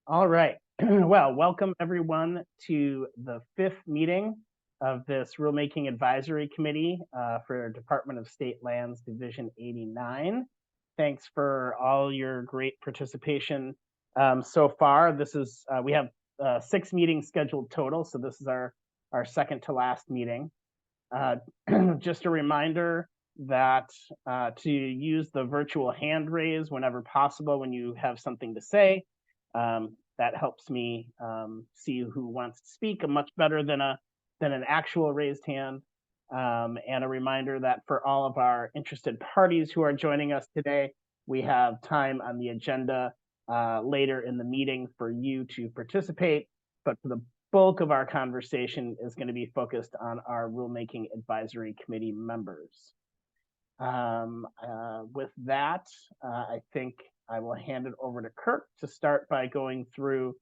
All right. Well, welcome everyone to the fifth meeting of this Rulemaking Advisory Committee for Department of State Lands Division 89. Thanks for all your great participation so far. This is we have 6 meetings scheduled total, so this is our second to last meeting. Just a reminder that to use the virtual hand raise whenever possible when you have something to say. That helps me see who wants to speak much better than an actual raised hand. And a reminder that for all of our interested parties who are joining us today, we have time on the agenda later in the meeting for you to participate. But for the bulk of our conversation is going to be focused on our Rulemaking Advisory Committee members. With that, I think I will hand it over to Kirk to start by going through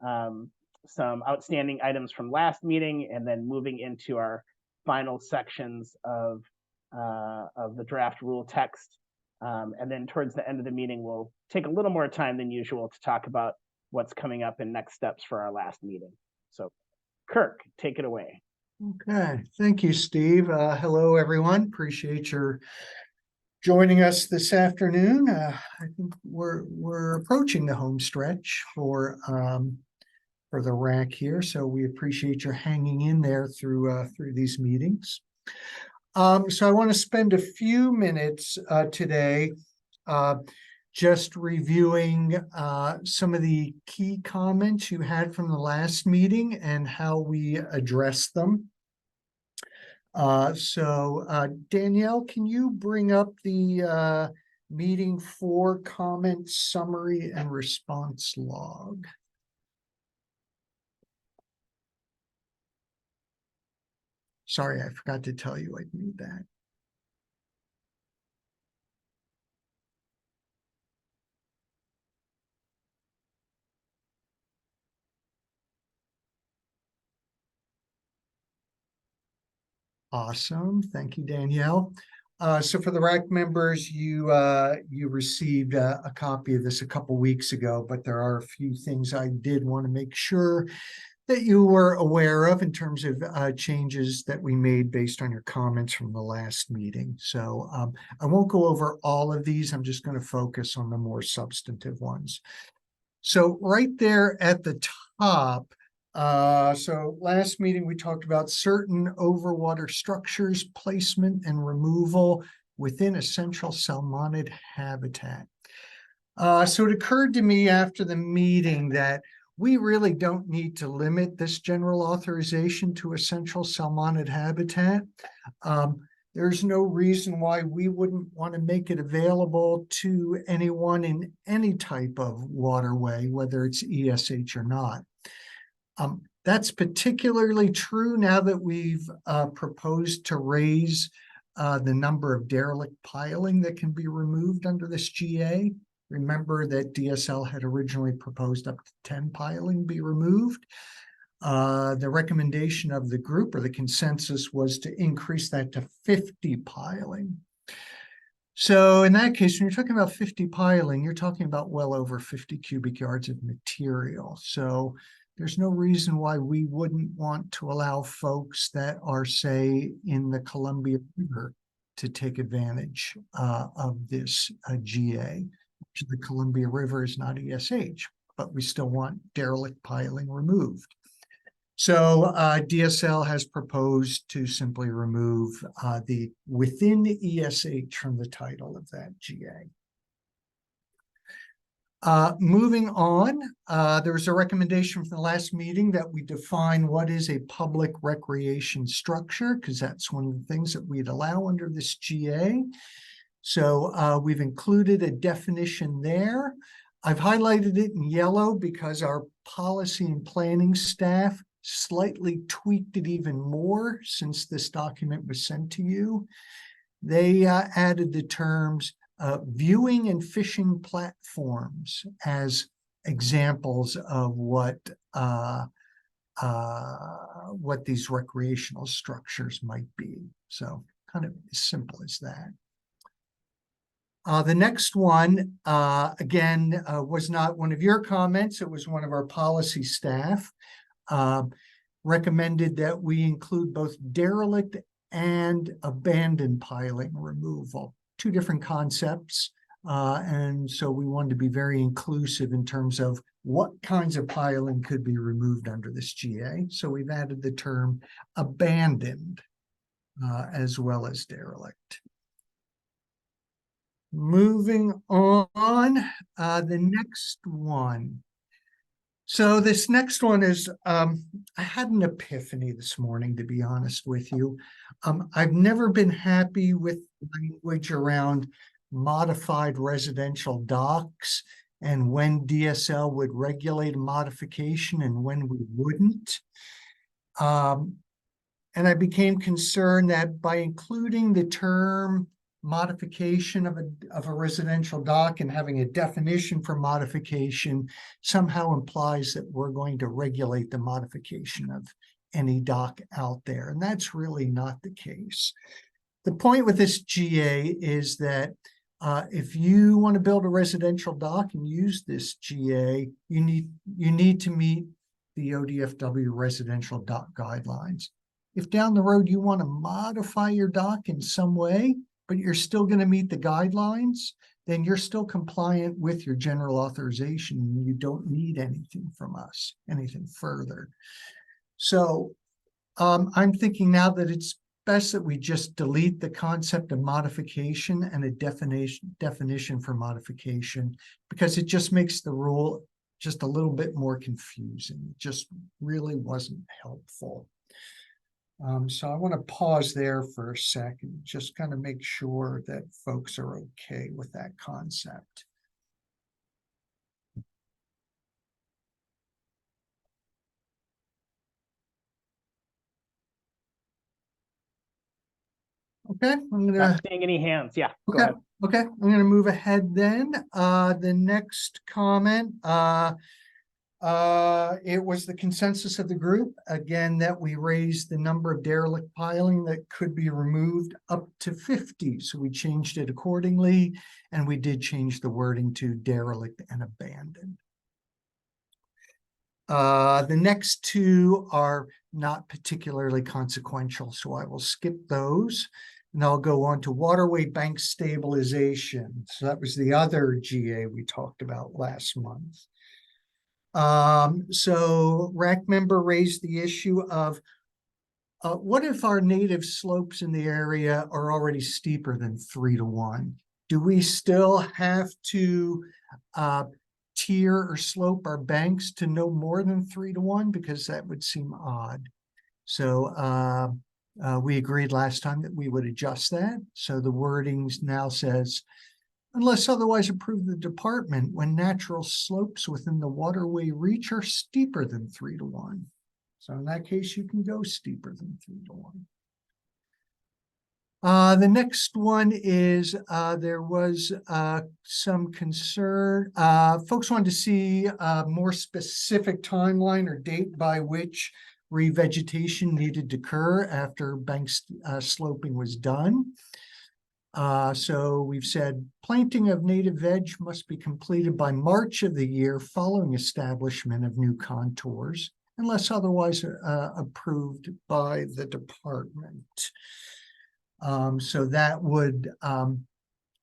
some outstanding items from last meeting and then moving into our final sections of the draft rule text. And then towards the end of the meeting, we'll take a little more time than usual to talk about what's coming up in next steps for our last meeting. So Kirk, take it away. Okay, thank you, Steve. Hello, everyone. Appreciate your joining us this afternoon. I think we're approaching the home stretch for the RAC here, so we appreciate your hanging in there through these meetings. So I want to spend a few minutes today just reviewing some of the key comments you had from the last meeting and how we addressed them. Danielle, can you bring up the meeting 4 comment summary and response log? Sorry, I forgot to tell you I'd need that. Awesome. Thank you, Danielle. So for the RAC members, you received a copy of this a couple weeks ago, but there are a few things I did want to make sure that you were aware of in terms of changes that we made based on your comments from the last meeting. So I won't go over all of these. I'm just going to focus on the more substantive ones. So right there at the top, so last meeting we talked about certain overwater structures, placement and removal within essential salmonid habitat. So it occurred to me after the meeting that we really don't need to limit this general authorization to essential salmonid habitat. There's no reason why we wouldn't want to make it available to anyone in any type of waterway, whether it's ESH or not. That's particularly true now that we've proposed to raise the number of derelict piling that can be removed under this GA. Remember that DSL had originally proposed up to 10 piling be removed. The recommendation of the group or the consensus was to increase that to 50 piling. So in that case, when you're talking about 50 piling, you're talking about well over 50 cubic yards of material. So there's no reason why we wouldn't want to allow folks that are, say, in the Columbia River to take advantage of this GA. The Columbia River is not ESH, but we still want derelict piling removed. So DSL has proposed to simply remove the within the ESH from the title of that GA. Moving on, there was a recommendation from the last meeting that we define what is a public recreation structure, because that's one of the things that we'd allow under this GA. So we've included a definition there. I've highlighted it in yellow because our policy and planning staff slightly tweaked it even more since this document was sent to you. They added the terms viewing and fishing platforms as examples of what these recreational structures might be. So kind of as simple as that. The next one, again, was not one of your comments. It was one of our policy staff. Recommended that we include both derelict and abandoned piling removal, two different concepts. And so we wanted to be very inclusive in terms of what kinds of piling could be removed under this GA. So we've added the term abandoned as well as derelict. Moving on, the next one. So this next one is, I had an epiphany this morning, to be honest with you. I've never been happy with language around modified residential docks and when DSL would regulate a modification and when we wouldn't. And I became concerned that by including the term modification of a residential dock and having a definition for modification somehow implies that we're going to regulate the modification of any dock out there. And that's really not the case. The point with this GA is that if you want to build a residential dock and use this GA, you need to meet the ODFW residential dock guidelines. If down the road you want to modify your dock in some way, but you're still going to meet the guidelines, then you're still compliant with your general authorization and you don't need anything from us, anything further. So I'm thinking now that it's best that we just delete the concept of modification and a definition for modification, because it just makes the rule just a little bit more confusing. It just really wasn't helpful. So I want to pause there for a second, just kind of make sure that folks are okay with that concept. Okay, I'm gonna. Not seeing any hands. Yeah. Okay. Go ahead. Okay, I'm gonna move ahead then. The next comment. It was the consensus of the group, again, that we raised the number of derelict piling that could be removed up to 50. So we changed it accordingly, and we did change the wording to derelict and abandoned. The next two are not particularly consequential, so I will skip those. And I'll go on to waterway bank stabilization. So that was the other GA we talked about last month. So RAC member raised the issue of what if our native slopes in the area are already steeper than 3-to-1? Do we still have to tier or slope our banks to no more than 3-to-1? Because that would seem odd. So we agreed last time that we would adjust that. So the wording now says, unless otherwise approved the department, when natural slopes within the waterway reach are steeper than 3-to-1. So in that case, you can go steeper than 3-to-1. The next one is there was some concern. Folks wanted to see a more specific timeline or date by which revegetation needed to occur after bank sloping was done. So we've said planting of native veg must be completed by March of the year following establishment of new contours, unless otherwise approved by the department. So that would,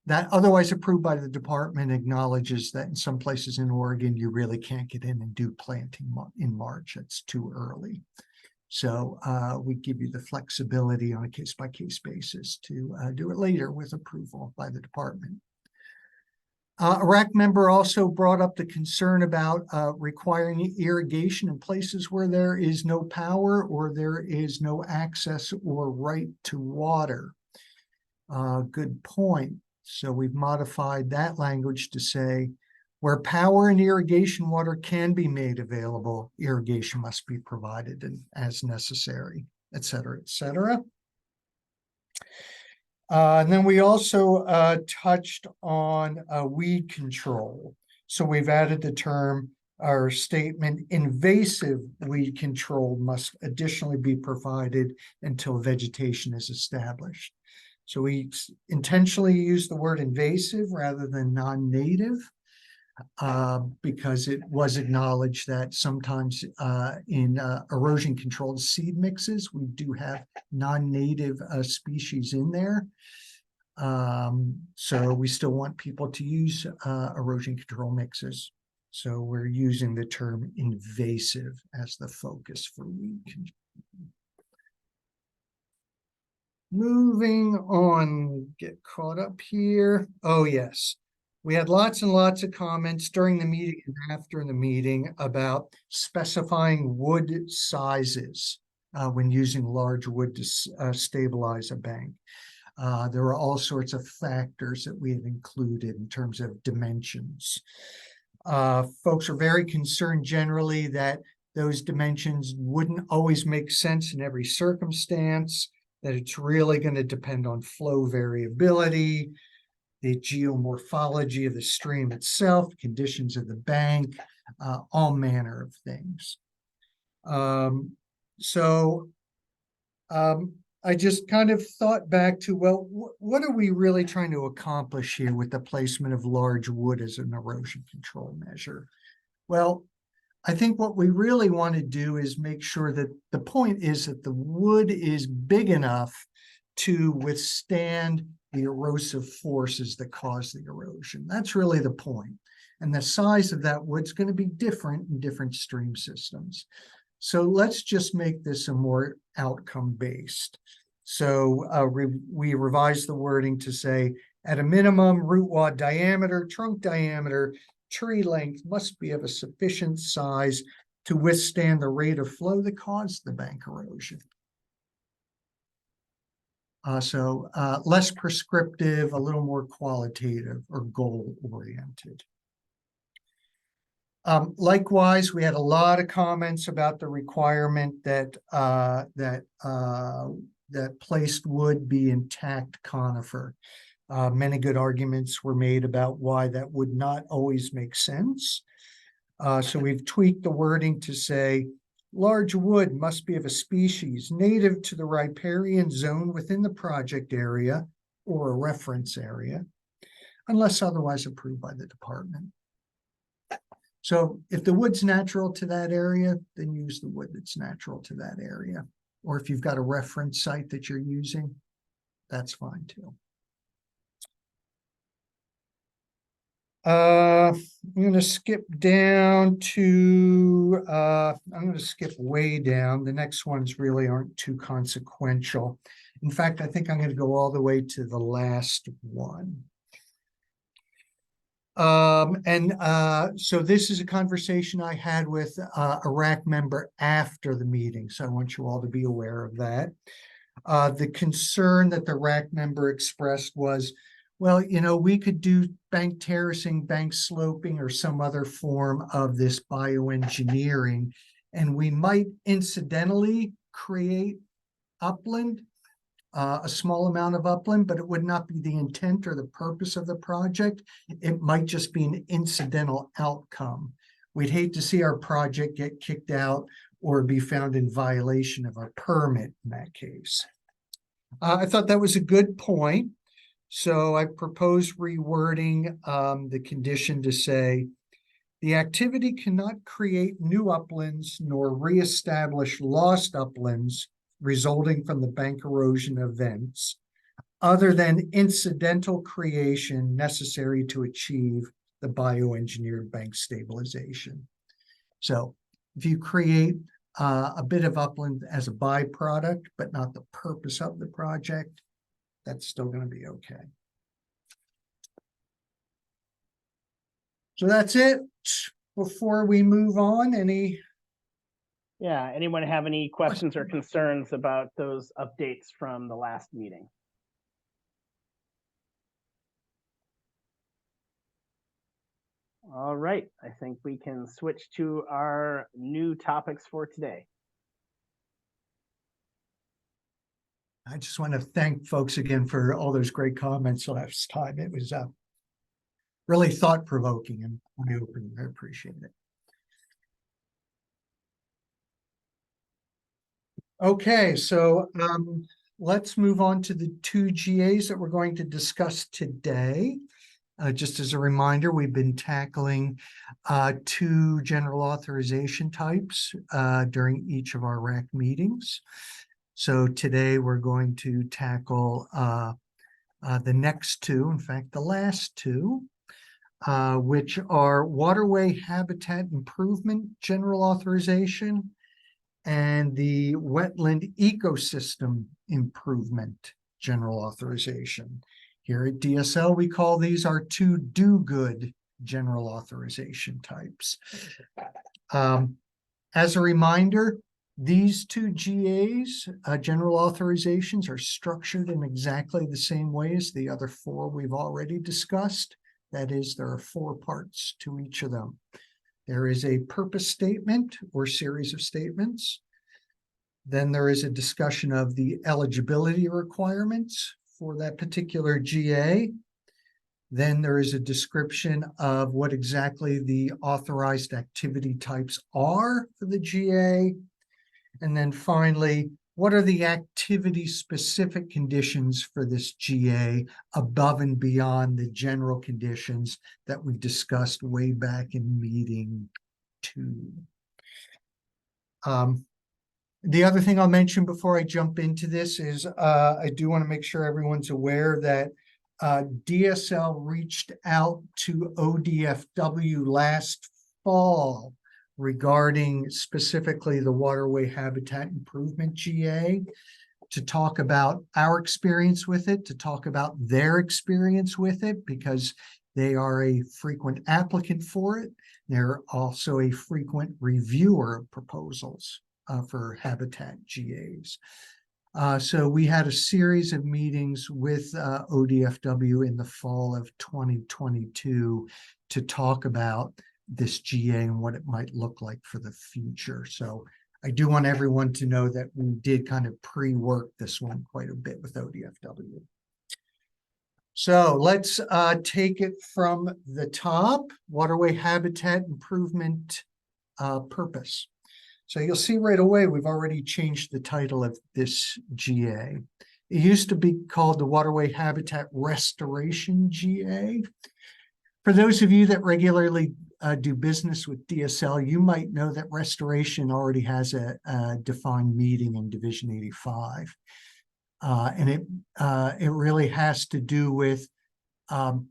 that otherwise approved by the department acknowledges that in some places in Oregon, you really can't get in and do planting in March. It's too early. So we give you the flexibility on a case-by-case basis to do it later with approval by the department. A RAC member also brought up the concern about requiring irrigation in places where there is no power or there is no access or right to water. Good point. So we've modified that language to say, where power and irrigation water can be made available, irrigation must be provided as necessary, et cetera, et cetera. And then we also touched on weed control. So we've added the term, our statement, invasive weed control must additionally be provided until vegetation is established. So we intentionally use the word invasive rather than non-native because it was acknowledged that sometimes in erosion controlled seed mixes, we do have non-native species in there. So we still want people to use erosion control mixes. So we're using the term invasive as the focus for weed control. Moving on, get caught up here. Oh, yes. We had lots and lots of comments during the meeting and after the meeting about specifying wood sizes when using large wood to stabilize a bank. There were all sorts of factors that we had included in terms of dimensions. Folks are very concerned generally that those dimensions wouldn't always make sense in every circumstance, that it's really going to depend on flow variability, the geomorphology of the stream itself, conditions of the bank, all manner of things. I just kind of thought back to, well, what are we really trying to accomplish here with the placement of large wood as an erosion control measure? Well, I think what we really want to do is make sure that the point is that the wood is big enough to withstand the erosive forces that cause the erosion. That's really the point. And the size of that wood's going to be different in different stream systems. So let's just make this a more outcome-based. So we revised the wording to say, at a minimum, root wad diameter, trunk diameter, tree length must be of a sufficient size to withstand the rate of flow that caused the bank erosion. Less prescriptive, a little more qualitative or goal-oriented. Likewise, we had a lot of comments about the requirement that that placed wood be intact conifer. Many good arguments were made about why that would not always make sense. So we've tweaked the wording to say, large wood must be of a species native to the riparian zone within the project area or a reference area, unless otherwise approved by the department. So if the wood's natural to that area, then use the wood that's natural to that area. Or if you've got a reference site that you're using, that's fine too. I'm going to skip down to, I'm going to skip way down. The next ones really aren't too consequential. In fact, I think I'm going to go all the way to the last one. So this is a conversation I had with a RAC member after the meeting. So I want you all to be aware of that. The concern that the RAC member expressed was, well, you know, we could do bank terracing, bank sloping, or some other form of this bioengineering, and we might incidentally create upland, a small amount of upland, but it would not be the intent or the purpose of the project. It might just be an incidental outcome. We'd hate to see our project get kicked out or be found in violation of our permit in that case. I thought that was a good point. So I propose rewording the condition to say, the activity cannot create new uplands nor reestablish lost uplands resulting from the bank erosion events, other than incidental creation necessary to achieve the bioengineered bank stabilization. So if you create a bit of upland as a byproduct, but not the purpose of the project, that's still going to be okay. So that's it. Before we move on, anyone have any questions or concerns about those updates from the last meeting? All right, I think we can switch to our new topics for today. I just want to thank folks again for all those great comments last time. It was really thought-provoking and eye-opening. I appreciate it. Okay, so let's move on to the two GAs that we're going to discuss today. Just as a reminder, we've been tackling two general authorization types during each of our RAC meetings. So today we're going to tackle the next two, in fact, the last two, which are waterway habitat improvement general authorization and the wetland ecosystem improvement general authorization. Here at DSL, we call these our two do-good general authorization types. As a reminder, these two GAs, general authorizations, are structured in exactly the same way as the other four we've already discussed. That is, there are four parts to each of them. There is a purpose statement or series of statements. Then there is a discussion of the eligibility requirements for that particular GA. Then there is a description of what exactly the authorized activity types are for the GA. And then finally, what are the activity-specific conditions for this GA above and beyond the general conditions that we discussed way back in meeting 2? The other thing I'll mention before I jump into this is I do want to make sure everyone's aware that DSL reached out to ODFW last fall regarding specifically the waterway habitat improvement GA to talk about our experience with it, to talk about their experience with it, because they are a frequent applicant for it. They're also a frequent reviewer of proposals for habitat GAs. So we had a series of meetings with ODFW in the fall of 2022 to talk about this GA and what it might look like for the future. So I do want everyone to know that we did kind of pre-work this one quite a bit with ODFW. So let's take it from the top, waterway habitat improvement purpose. So you'll see right away, we've already changed the title of this GA. It used to be called the Waterway Habitat Restoration GA. For those of you that regularly do business with DSL, you might know that restoration already has a defined meaning in Division 85. And it really has to do with putting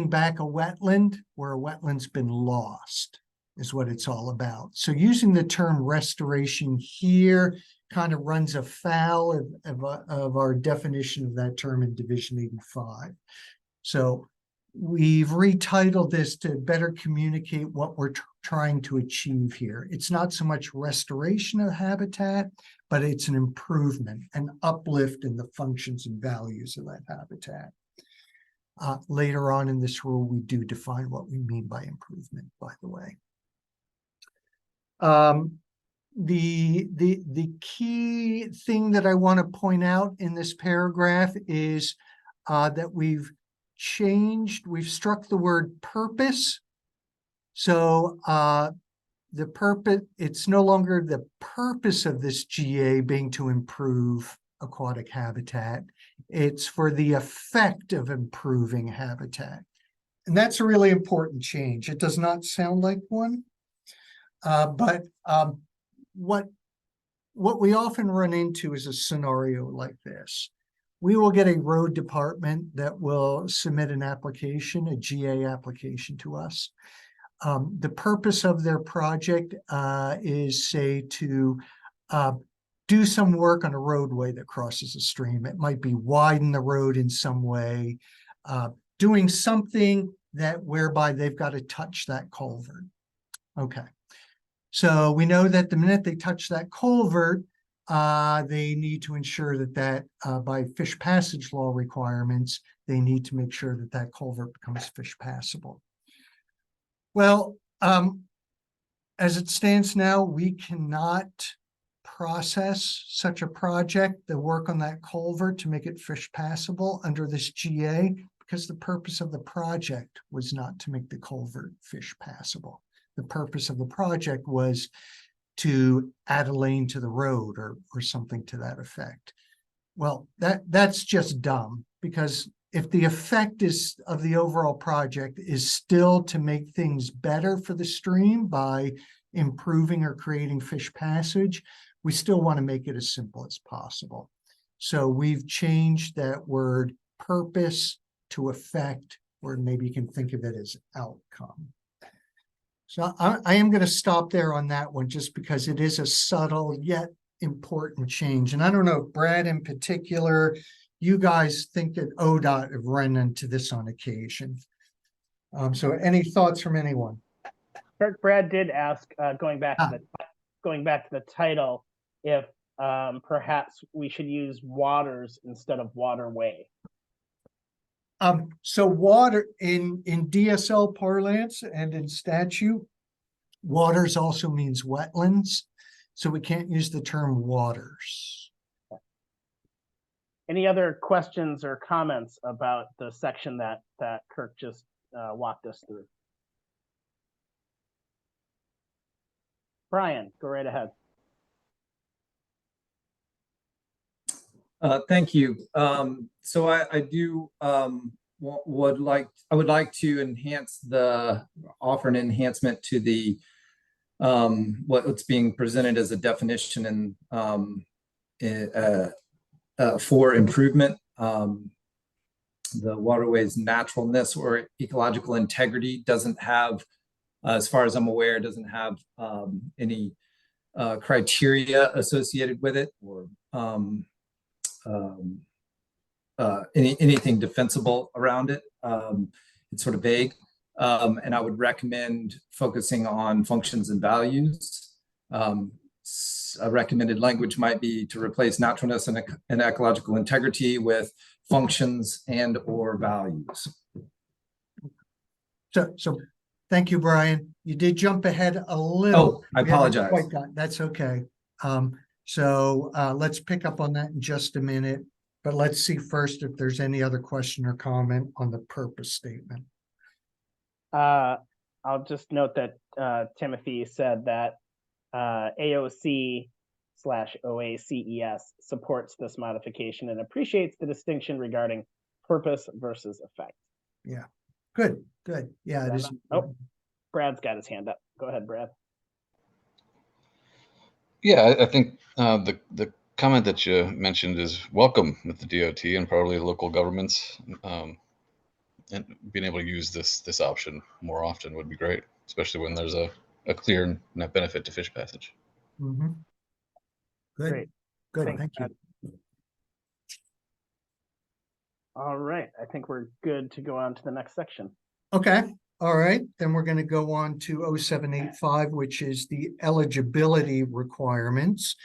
back a wetland where a wetland's been lost, is what it's all about. So using the term restoration here kind of runs afoul of our definition of that term in Division 85. So we've retitled this to better communicate what we're trying to achieve here. It's not so much restoration of habitat, but it's an improvement, an uplift in the functions and values of that habitat. Later on in this rule, we do define what we mean by improvement, by the way. The key thing that I want to point out in this paragraph is that we've struck the word purpose. So the purpose, it's no longer the purpose of this GA being to improve aquatic habitat. It's for the effect of improving habitat. And that's a really important change. It does not sound like one. But what we often run into is a scenario like this. We will get a road department that will submit an application, a GA application to us. The purpose of their project is, say, to do some work on a roadway that crosses a stream. It might be widen the road in some way, doing something that whereby they've got to touch that culvert. Okay. So we know that the minute they touch that culvert, they need to ensure that by fish passage law requirements, they need to make sure that that culvert becomes fish passable. Well, as it stands now, we cannot process such a project, the work on that culvert to make it fish passable under this GA, because the purpose of the project was not to make the culvert fish passable. The purpose of the project was to add a lane to the road or something to that effect. Well, that's just dumb, because if the effect of the overall project is still to make things better for the stream by improving or creating fish passage, we still want to make it as simple as possible. So we've changed that word purpose to effect, or maybe you can think of it as outcome. So I am going to stop there on that one, just because it is a subtle yet important change. And I don't know, Brad in particular, you guys think that ODOT have run into this on occasion. So any thoughts from anyone? Brad did ask, going back to the title, if perhaps we should use waters instead of waterway. So water in DSL parlance and in statute, waters also means wetlands. So we can't use the term waters. Any other questions or comments about the section that Kirk just walked us through? Brian, go right ahead. Thank you. So I do would like to offer an enhancement to the what's being presented as a definition for improvement. The waterway's naturalness or ecological integrity doesn't have, as far as I'm aware, doesn't have any criteria associated with it, or anything defensible around it. It's sort of vague. And I would recommend focusing on functions and values. A recommended language might be to replace naturalness and ecological integrity with functions and or values. So thank you, Brian. You did jump ahead a little. Oh, I apologize. That's okay. So let's pick up on that in just a minute, but let's see first if there's any other question or comment on the purpose statement. I'll just note that Timothy said that AOC/OACES supports this modification and appreciates the distinction regarding purpose versus effect. Yeah, good. Yeah, it is. Oh, Brad's got his hand up. Go ahead, Brad. Yeah, I think the comment that you mentioned is welcome with the DOT and probably local governments, and being able to use this option more often would be great, especially when there's a clear net benefit to fish passage. Mm-hmm. Good. Great. Good. Thanks, Thank you. All right, I think we're good to go on to the next section. Okay. All right. Then we're going to go on to 0785, which is the eligibility requirements.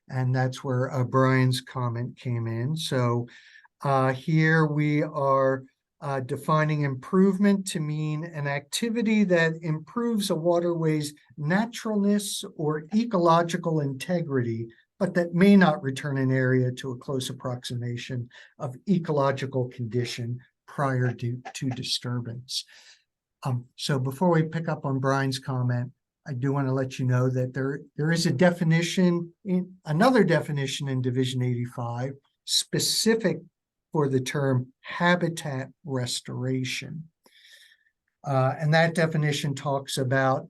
And that's where Brian's comment came in. So here we are defining improvement to mean an activity that improves a waterway's naturalness or ecological integrity, but that may not return an area to a close approximation of ecological condition prior to disturbance. So before we pick up on Brian's comment, I do want to let you know that there is a definition, another definition in Division 85, specific for the term habitat restoration. And that definition talks about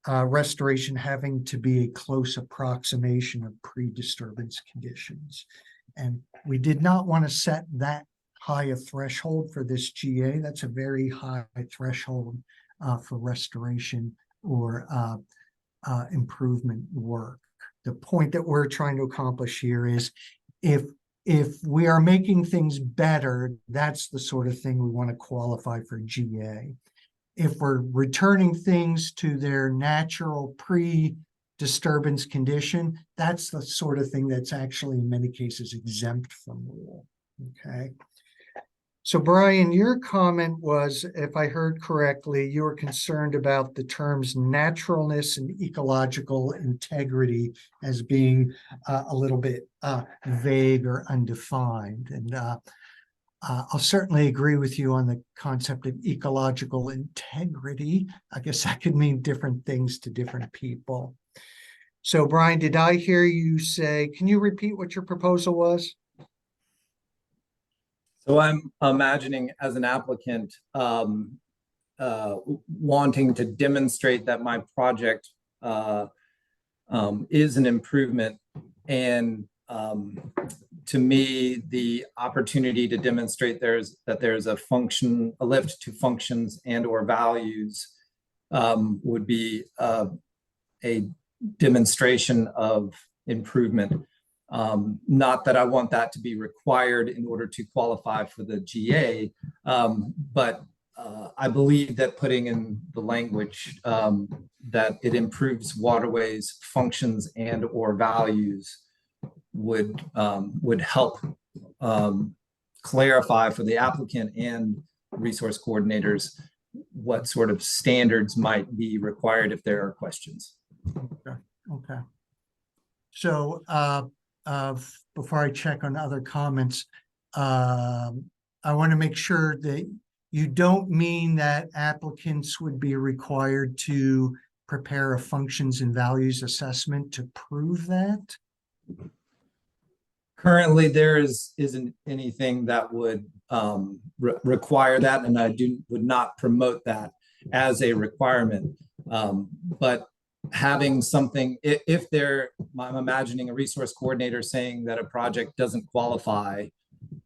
restoration having to be a close approximation of pre-disturbance conditions. And we did not want to set that high a threshold for this GA. That's a very high threshold for restoration or improvement work. The point that we're trying to accomplish here is if we are making things better, that's the sort of thing we want to qualify for GA. If we're returning things to their natural pre-disturbance condition, that's the sort of thing that's actually in many cases exempt from rule. Okay. So Brian, your comment was, if I heard correctly, you were concerned about the terms naturalness and ecological integrity as being a little bit vague or undefined. And I'll certainly agree with you on the concept of ecological integrity. I guess that could mean different things to different people. So Brian, did I hear you say, can you repeat what your proposal was? So I'm imagining as an applicant wanting to demonstrate that my project is an improvement. And to me, the opportunity to demonstrate that there's a function, a lift to functions and or values would be a demonstration of improvement. Not that I want that to be required in order to qualify for the GA, but I believe that putting in the language that it improves waterways, functions, and or values would help clarify for the applicant and resource coordinators what sort of standards might be required if there are questions. Okay. So before I check on other comments, I want to make sure that you don't mean that applicants would be required to prepare a functions and values assessment to prove that? Currently, there isn't anything that would require that, and I would not promote that as a requirement. But having something, if I'm imagining a resource coordinator saying that a project doesn't qualify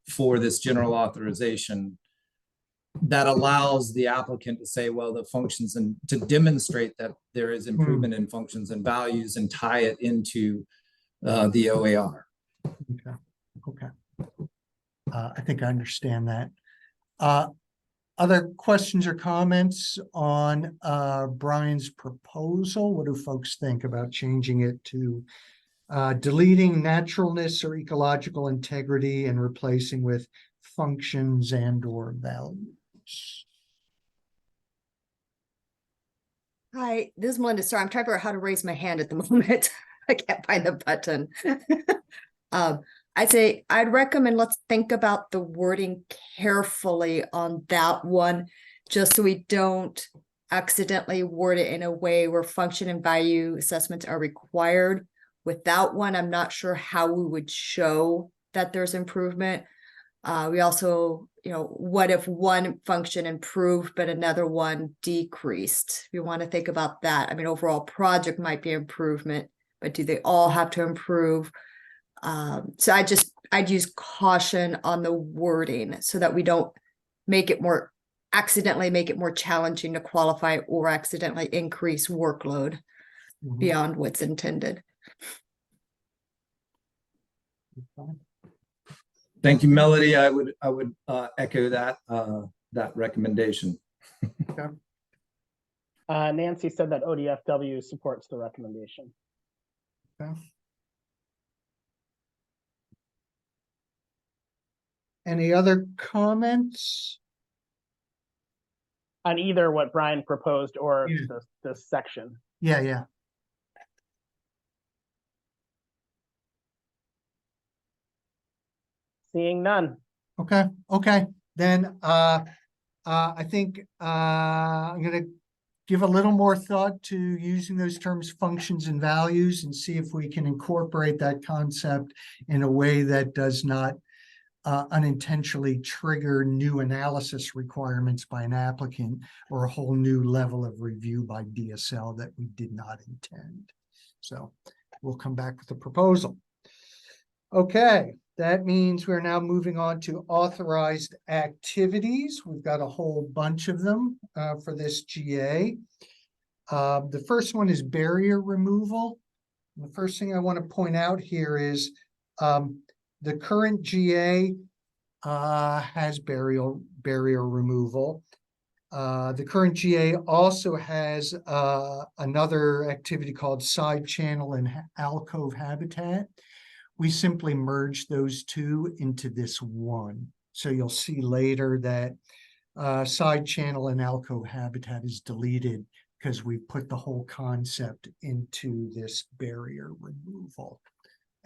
for this general authorization, that allows the applicant to say, well, the functions, and to demonstrate that there is improvement in functions and values and tie it into the OAR. Okay. I think I understand that. Other questions or comments on Brian's proposal? What do folks think about changing it to deleting naturalness or ecological integrity and replacing with functions and or values? Hi, this is Melinda. Sorry, I'm trying to figure out how to raise my hand at the moment. I can't find the button. I'd say I'd recommend let's think about the wording carefully on that one, just so we don't accidentally word it in a way where function and value assessments are required. Without one, I'm not sure how we would show that there's improvement. We also, what if one function improved, but another one decreased? We want to think about that. I mean, overall project might be improvement, but do they all have to improve? So I'd use caution on the wording so that we don't accidentally make it more challenging to qualify or accidentally increase workload beyond what's intended. Thank you, Melody. I would echo that recommendation. Okay. Nancy said that ODFW supports the recommendation. Okay. Any other comments? On either what Brian proposed or Yeah. this section. Yeah. Seeing none. Okay. Then I think I'm going to give a little more thought to using those terms functions and values and see if we can incorporate that concept in a way that does not unintentionally trigger new analysis requirements by an applicant or a whole new level of review by DSL that we did not intend. So we'll come back with a proposal. Okay, that means we're now moving on to authorized activities. We've got a whole bunch of them for this GA. The first one is barrier removal. And the first thing I want to point out here is the current GA has barrier removal. The current GA also has another activity called side channel and alcove habitat. We simply merge those two into this one. So you'll see later that side channel and alcove habitat is deleted because we put the whole concept into this barrier removal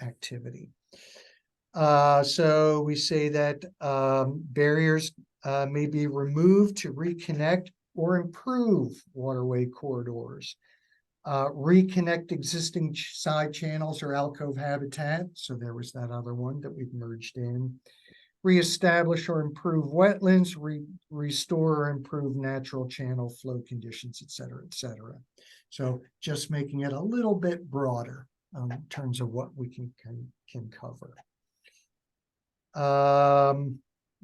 activity. So we say that barriers may be removed to reconnect or improve waterway corridors. reconnect existing side channels or alcove habitat. So there was that other one that we've merged in. Reestablish or improve wetlands, restore or improve natural channel flow conditions, et cetera, et cetera. So just making it a little bit broader in terms of what we can cover.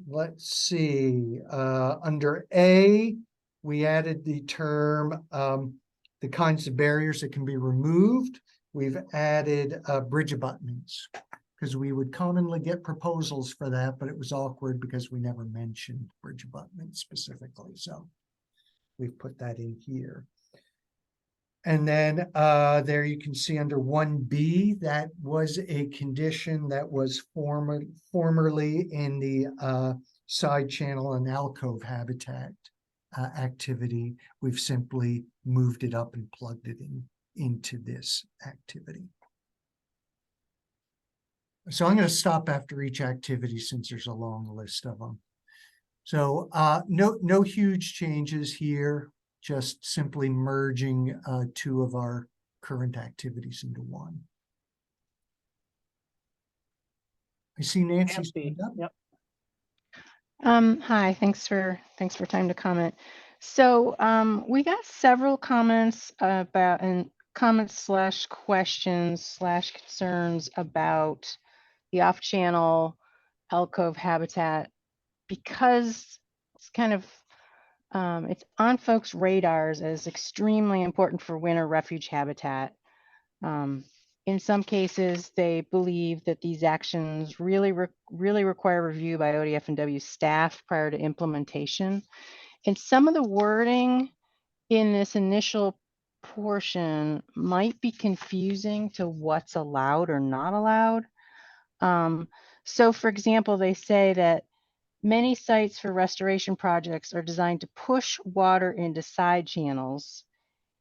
Let's see, under A, we added the term, the kinds of barriers that can be removed. We've added bridge abutments because we would commonly get proposals for that, but it was awkward because we never mentioned bridge abutments specifically. So we've put that in here. And then there you can see under 1B, that was a condition that was formerly in the side channel and alcove habitat activity. We've simply moved it up and plugged it into this activity. So I'm going to stop after each activity since there's a long list of them. So no huge changes here, just simply merging two of our current activities into one. I see Nancy's Nancy, hand up. yep. Hi, thanks for time to comment. So we got several comments about and comments / questions / concerns about the off-channel alcove habitat because it's kind of it's on folks' radars as extremely important for winter refuge habitat. In some cases, they believe that these actions really require review by ODF&W staff prior to implementation. And some of the wording in this initial portion might be confusing to what's allowed or not allowed. So for example, they say that many sites for restoration projects are designed to push water into side channels,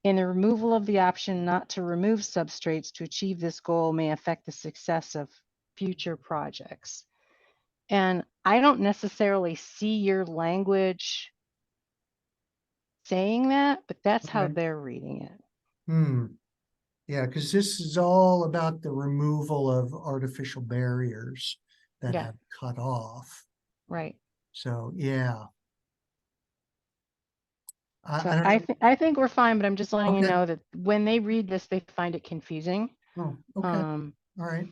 and the removal of the option not to remove substrates to achieve this goal may affect the success of future projects. And I don't necessarily see your language saying that, but that's how they're reading it. Yeah, because this is all about the removal of artificial barriers that have cut off. Right. So, yeah. I think we're fine, but I'm just letting you Okay. know that when they read this, they find it confusing. Oh, okay. All right.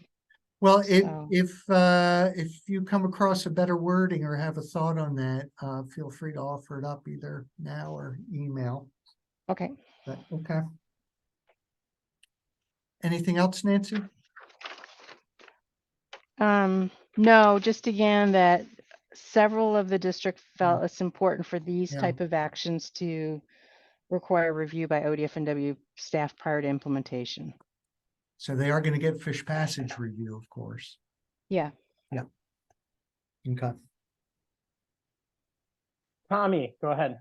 Well, if you come across a better wording or have a thought on that, feel free to offer it up either now or email. Okay. But, okay. Anything else, Nancy? No, just again that several of the district felt it's important for these type of actions to require review by ODF&W staff prior to implementation. So they are going to get fish passage review, of course. Yeah. Yeah. Okay. Tommy, go ahead.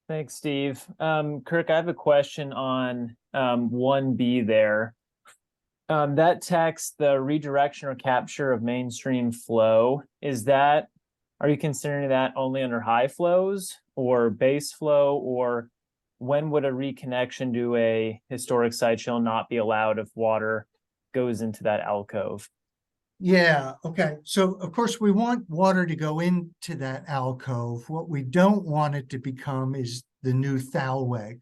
Thanks, Steve. Kirk, I have a question on 1B there. That text, the redirection or capture of mainstream flow, are you considering that only under high flows or base flow, or when would a reconnection to a historic site channel not be allowed if water goes into that alcove? Yeah, okay. So of course we want water to go into that alcove. What we don't want it to become is the new thalweg,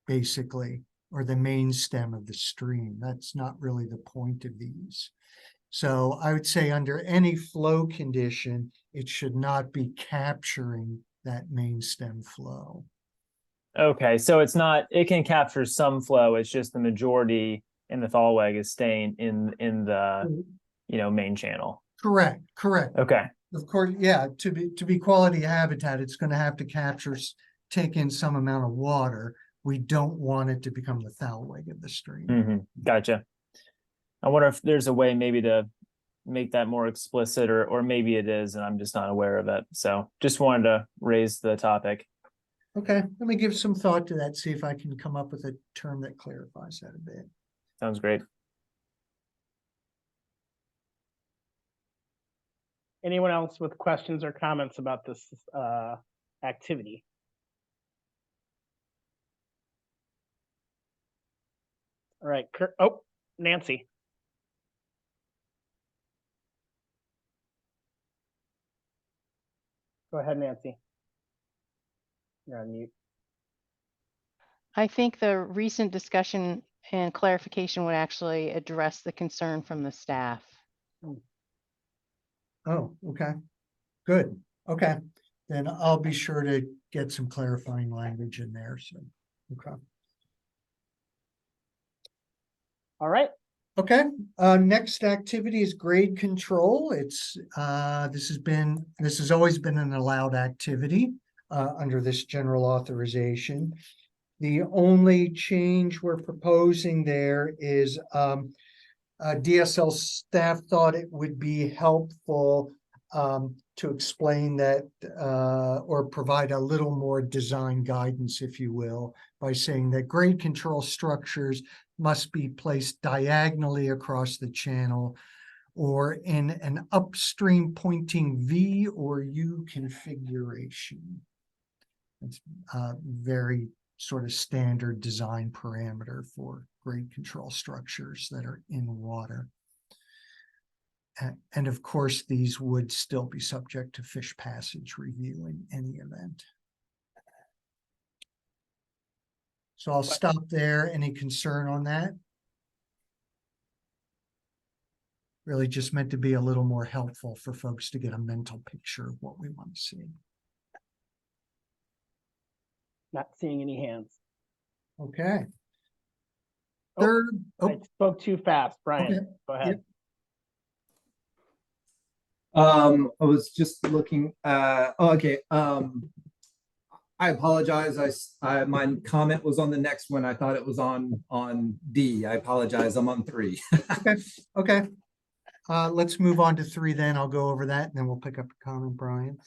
basically, or the main stem of the stream. That's not really the point of these. So I would say under any flow condition, it should not be capturing that main stem flow. Okay, so it can capture some flow. It's just the majority in the thalweg is staying in the main channel. Correct. Okay. Of course, yeah, to be quality habitat, it's going to have to take in some amount of water. We don't want it to become the thalweg of the stream. Gotcha. I wonder if there's a way maybe to make that more explicit, or maybe it is and I'm just not aware of it. So just wanted to raise the topic. Okay, let me give some thought to that, see if I can come up with a term that clarifies that a bit. Sounds great. Anyone else with questions or comments about this activity? All right, oh, Nancy. Go ahead, Nancy. You're on mute. I think the recent discussion and clarification would actually address the concern from the staff. Oh, okay, good. Okay, then I'll be sure to get some clarifying language in there. So, okay. All right. Okay, next activity is grade control. It's this has always been an allowed activity under this general authorization. The only change we're proposing there is DSL staff thought it would be helpful to explain that or provide a little more design guidance, if you will, by saying that grade control structures must be placed diagonally across the channel or in an upstream pointing V or U configuration. It's very sort of standard design parameter for grade control structures that are in water. And of course, these would still be subject to fish passage review in any event. So I'll stop there. Any concern on that? Really just meant to be a little more helpful for folks to get a mental picture of what we want to see. Not seeing any hands. Okay. Oh, Third, I spoke too fast. Brian, okay. Go ahead. Yep. I was just looking at, oh, okay. I apologize. My comment was on the next one. I thought it was on D. I apologize. I'm on 3. Okay. Okay. Let's move on to 3 then. I'll go over that and then we'll pick up a comment, Brian.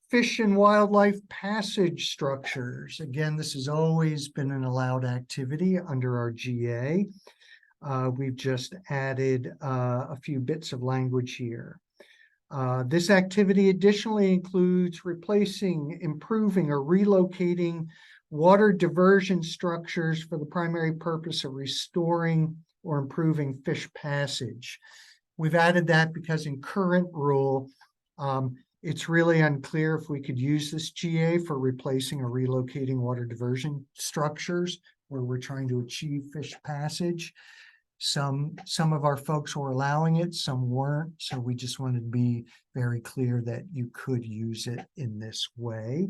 Fish and wildlife passage structures. Again, this has always been an allowed activity under our GA. We've just added a few bits of language here. This activity additionally includes replacing, improving, or relocating water diversion structures for the primary purpose of restoring or improving fish passage. We've added that because in current rule, it's really unclear if we could use this GA for replacing or relocating water diversion structures where we're trying to achieve fish passage. Some of our folks were allowing it, some weren't. So we just wanted to be very clear that you could use it in this way.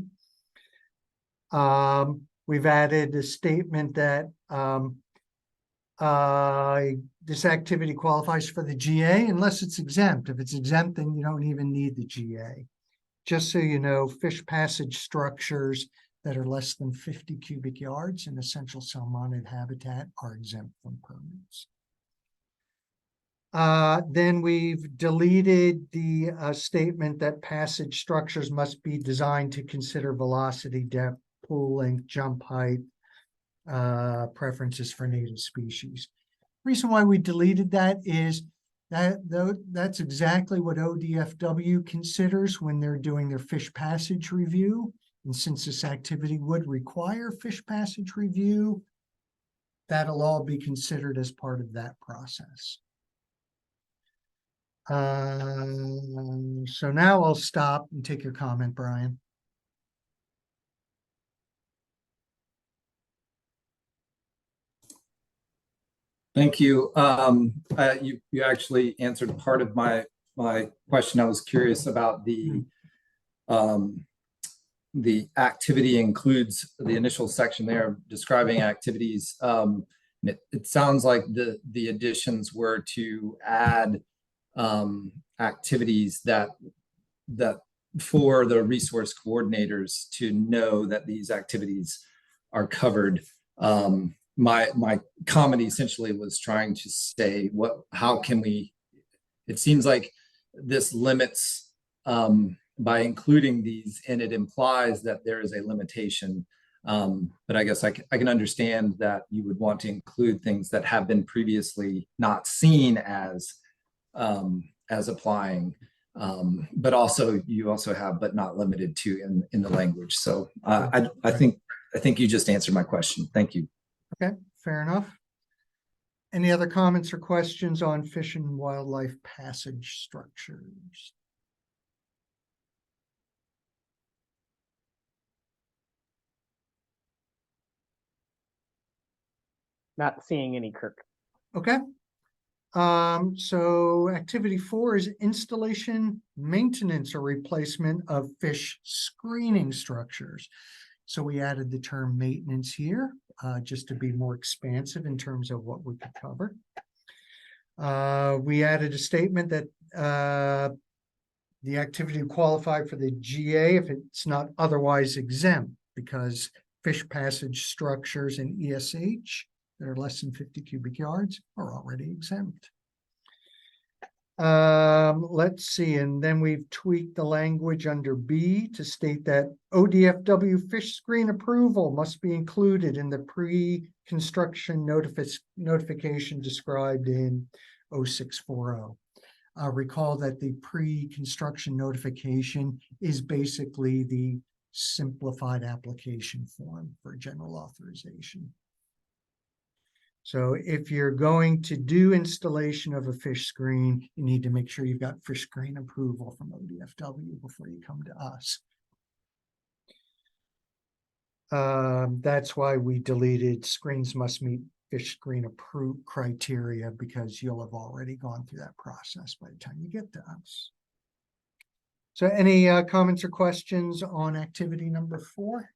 We've added a statement that this activity qualifies for the GA unless it's exempt. If it's exempt, then you don't even need the GA. Just so you know, fish passage structures that are less than 50 cubic yards in essential salmonid habitat are exempt from permits. Then we've deleted the statement that passage structures must be designed to consider velocity, depth, pool length, jump height, preferences for native species. Reason why we deleted that is that's exactly what ODFW considers when they're doing their fish passage review. And since this activity would require fish passage review, that'll all be considered as part of that process. So now I'll stop and take your comment, Brian. Thank you. You actually answered part of my question. I was curious about the activity includes the initial section there describing activities. It sounds like the additions were to add activities that for the resource coordinators to know that these activities are covered. My comment essentially was trying to say how can we, it seems like this limits by including these, and it implies that there is a limitation. But I guess I can understand that you would want to include things that have been previously not seen as applying, but also you also have but not limited to in the language. So I think you just answered my question. Thank you. Okay, fair enough. Any other comments or questions on fish and wildlife passage structures? Not seeing any, Kirk. Okay. So activity 4 is installation, maintenance, or replacement of fish screening structures. So we added the term maintenance here, just to be more expansive in terms of what we could cover. We added a statement that the activity qualified for the GA if it's not otherwise exempt, because fish passage structures in ESH that are less than 50 cubic yards are already exempt. Let's see, and then we've tweaked the language under B to state that ODFW fish screen approval must be included in the pre-construction notification described in 0640. Recall that the pre-construction notification is basically the simplified application form for general authorization. So if you're going to do installation of a fish screen, you need to make sure you've got fish screen approval from ODFW before you come to us. That's why we deleted screens must meet fish screen approved criteria, because you'll have already gone through that process by the time you get to us. So any comments or questions on activity number 4?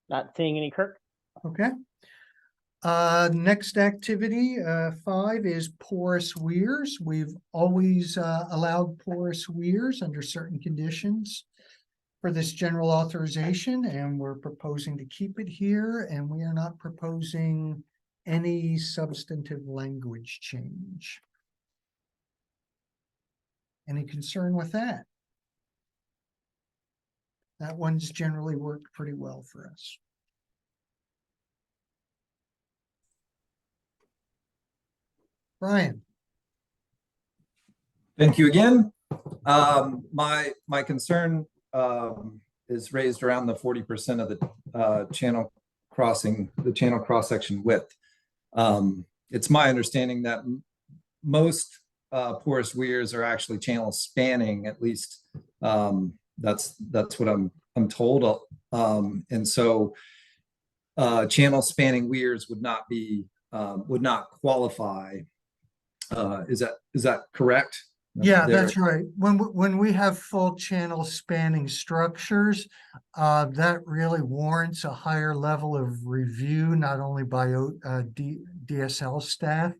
Not seeing any, Kirk. Okay. Next activity, 5 is porous weirs. We've always allowed porous weirs under certain conditions for this general authorization, and we're proposing to keep it here, and we are not proposing any substantive language change. Any concern with that? That one's generally worked pretty well for us. Brian. Thank you again. My concern is raised around the 40% of the channel cross section width. It's my understanding that most porous weirs are actually channel spanning, at least that's what I'm told. And so channel spanning weirs would not qualify. Is that correct? Yeah, that's right. When we have full channel spanning structures, that really warrants a higher level of review, not only by DSL staff,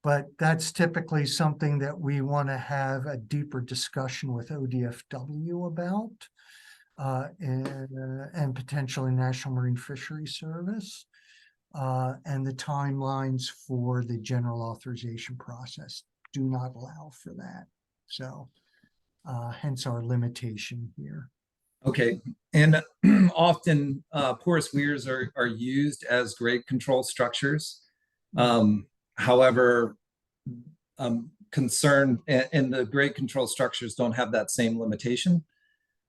but that's typically something that we want to have a deeper discussion with ODFW about, and potentially National Marine Fisheries Service, and the timelines for the general authorization process do not allow for that. So hence our limitation here. Okay, and often porous weirs are used as grade control structures. However, I'm concerned, and the grade control structures don't have that same limitation.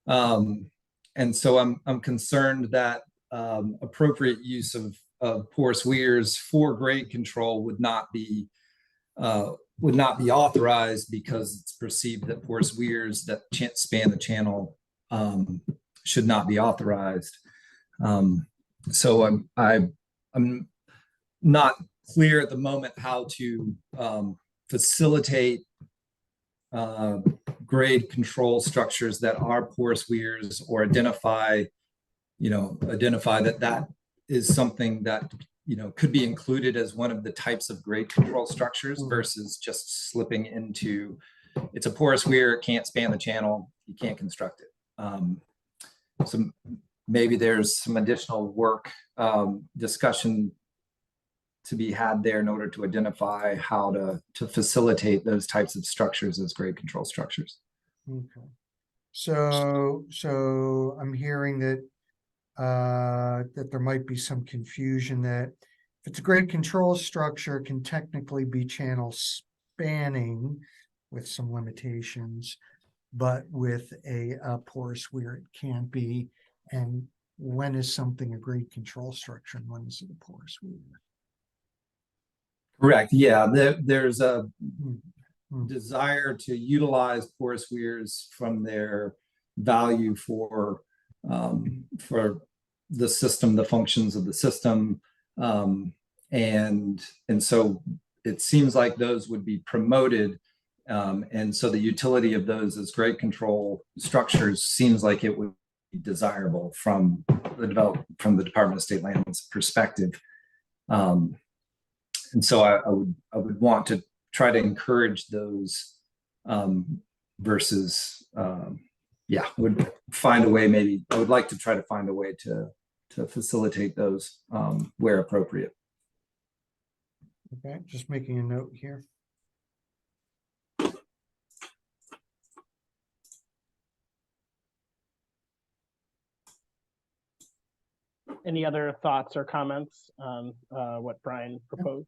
And so I'm concerned that appropriate use of porous weirs for grade control would not be authorized, because it's perceived that porous weirs that span the channel should not be authorized. So I'm not clear at the moment how to facilitate grade control structures that are porous weirs, or identify that is something that could be included as one of the types of grade control structures, versus just slipping into, it's a porous weir, it can't span the channel, you can't construct it. So maybe there's some additional work, discussion to be had there in order to identify how to facilitate those types of structures as grade control structures. Okay. So I'm hearing that that there might be some confusion, that if it's a grade control structure, it can technically be channel spanning with some limitations, but with a porous weir it can't be. And when is something a grade control structure and when is it a porous weir? Correct. Yeah, there's a Hmm. desire to utilize porous weirs from their value for the system, the functions of the system, and so it seems like those would be promoted, and so the utility of those as grade control structures seems like it would be desirable from the Department of State Lands perspective. And so I would want to try to encourage those versus would find a way. Maybe I would like to try to find a way to facilitate those where appropriate. Okay, just making a note here. Any other thoughts or comments on what Brian proposed?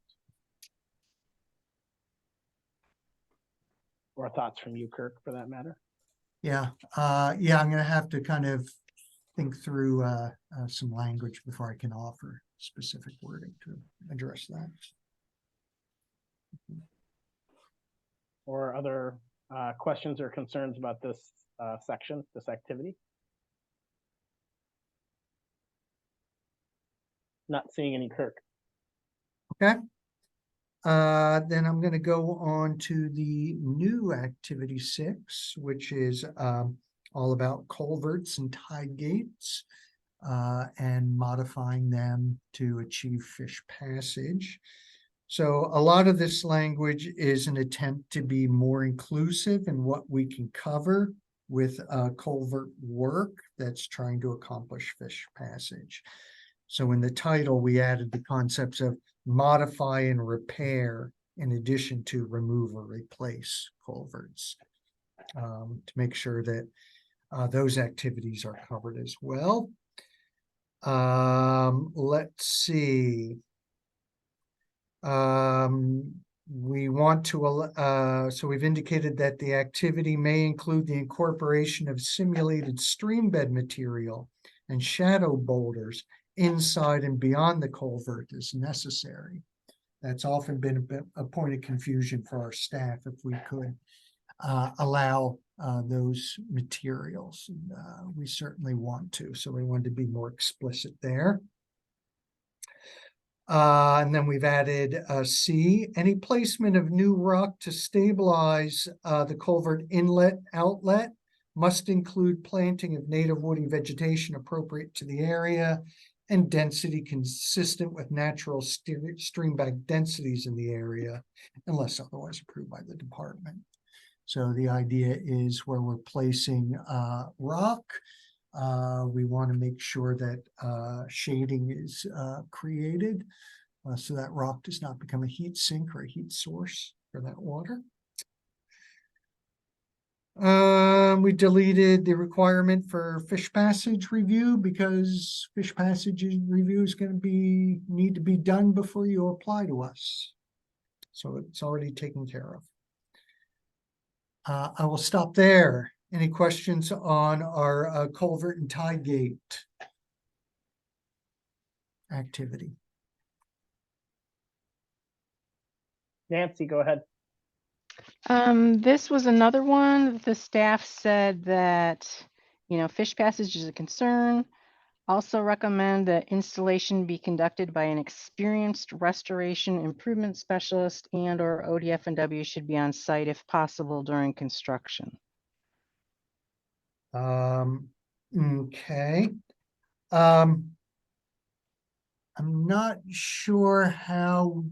Or thoughts from you, Kirk, for that matter? Yeah, I'm gonna have to kind of think through some language before I can offer specific wording to address that. Or other questions or concerns about this section, this activity? Not seeing any, Kirk. Okay. Then I'm going to go on to the new activity 6, which is all about culverts and tide gates and modifying them to achieve fish passage. So a lot of this language is an attempt to be more inclusive in what we can cover with culvert work that's trying to accomplish fish passage. So in the title, we added the concepts of modify and repair in addition to remove or replace culverts to make sure that those activities are covered as well. Let's see. We want to, so we've indicated that the activity may include the incorporation of simulated stream bed material and shadow boulders inside and beyond the culvert as necessary. That's often been a point of confusion for our staff if we could allow those materials. We certainly want to, so we wanted to be more explicit there. And then we've added C, any placement of new rock to stabilize the culvert inlet outlet must include planting of native woody vegetation appropriate to the area and density consistent with natural stream bed densities in the area, unless otherwise approved by the department. So the idea is where we're placing rock, we want to make sure that shading is created so that rock does not become a heat sink or a heat source for that water. We deleted the requirement for fish passage review because fish passage review is going to need to be done before you apply to us. So it's already taken care of. I will stop there. Any questions on our culvert and tide gate activity? Nancy, go ahead. This was another one. The staff said that, fish passage is a concern. Also recommend that installation be conducted by an experienced restoration improvement specialist and/or ODF&W should be on site if possible during construction. Okay. I'm not sure how,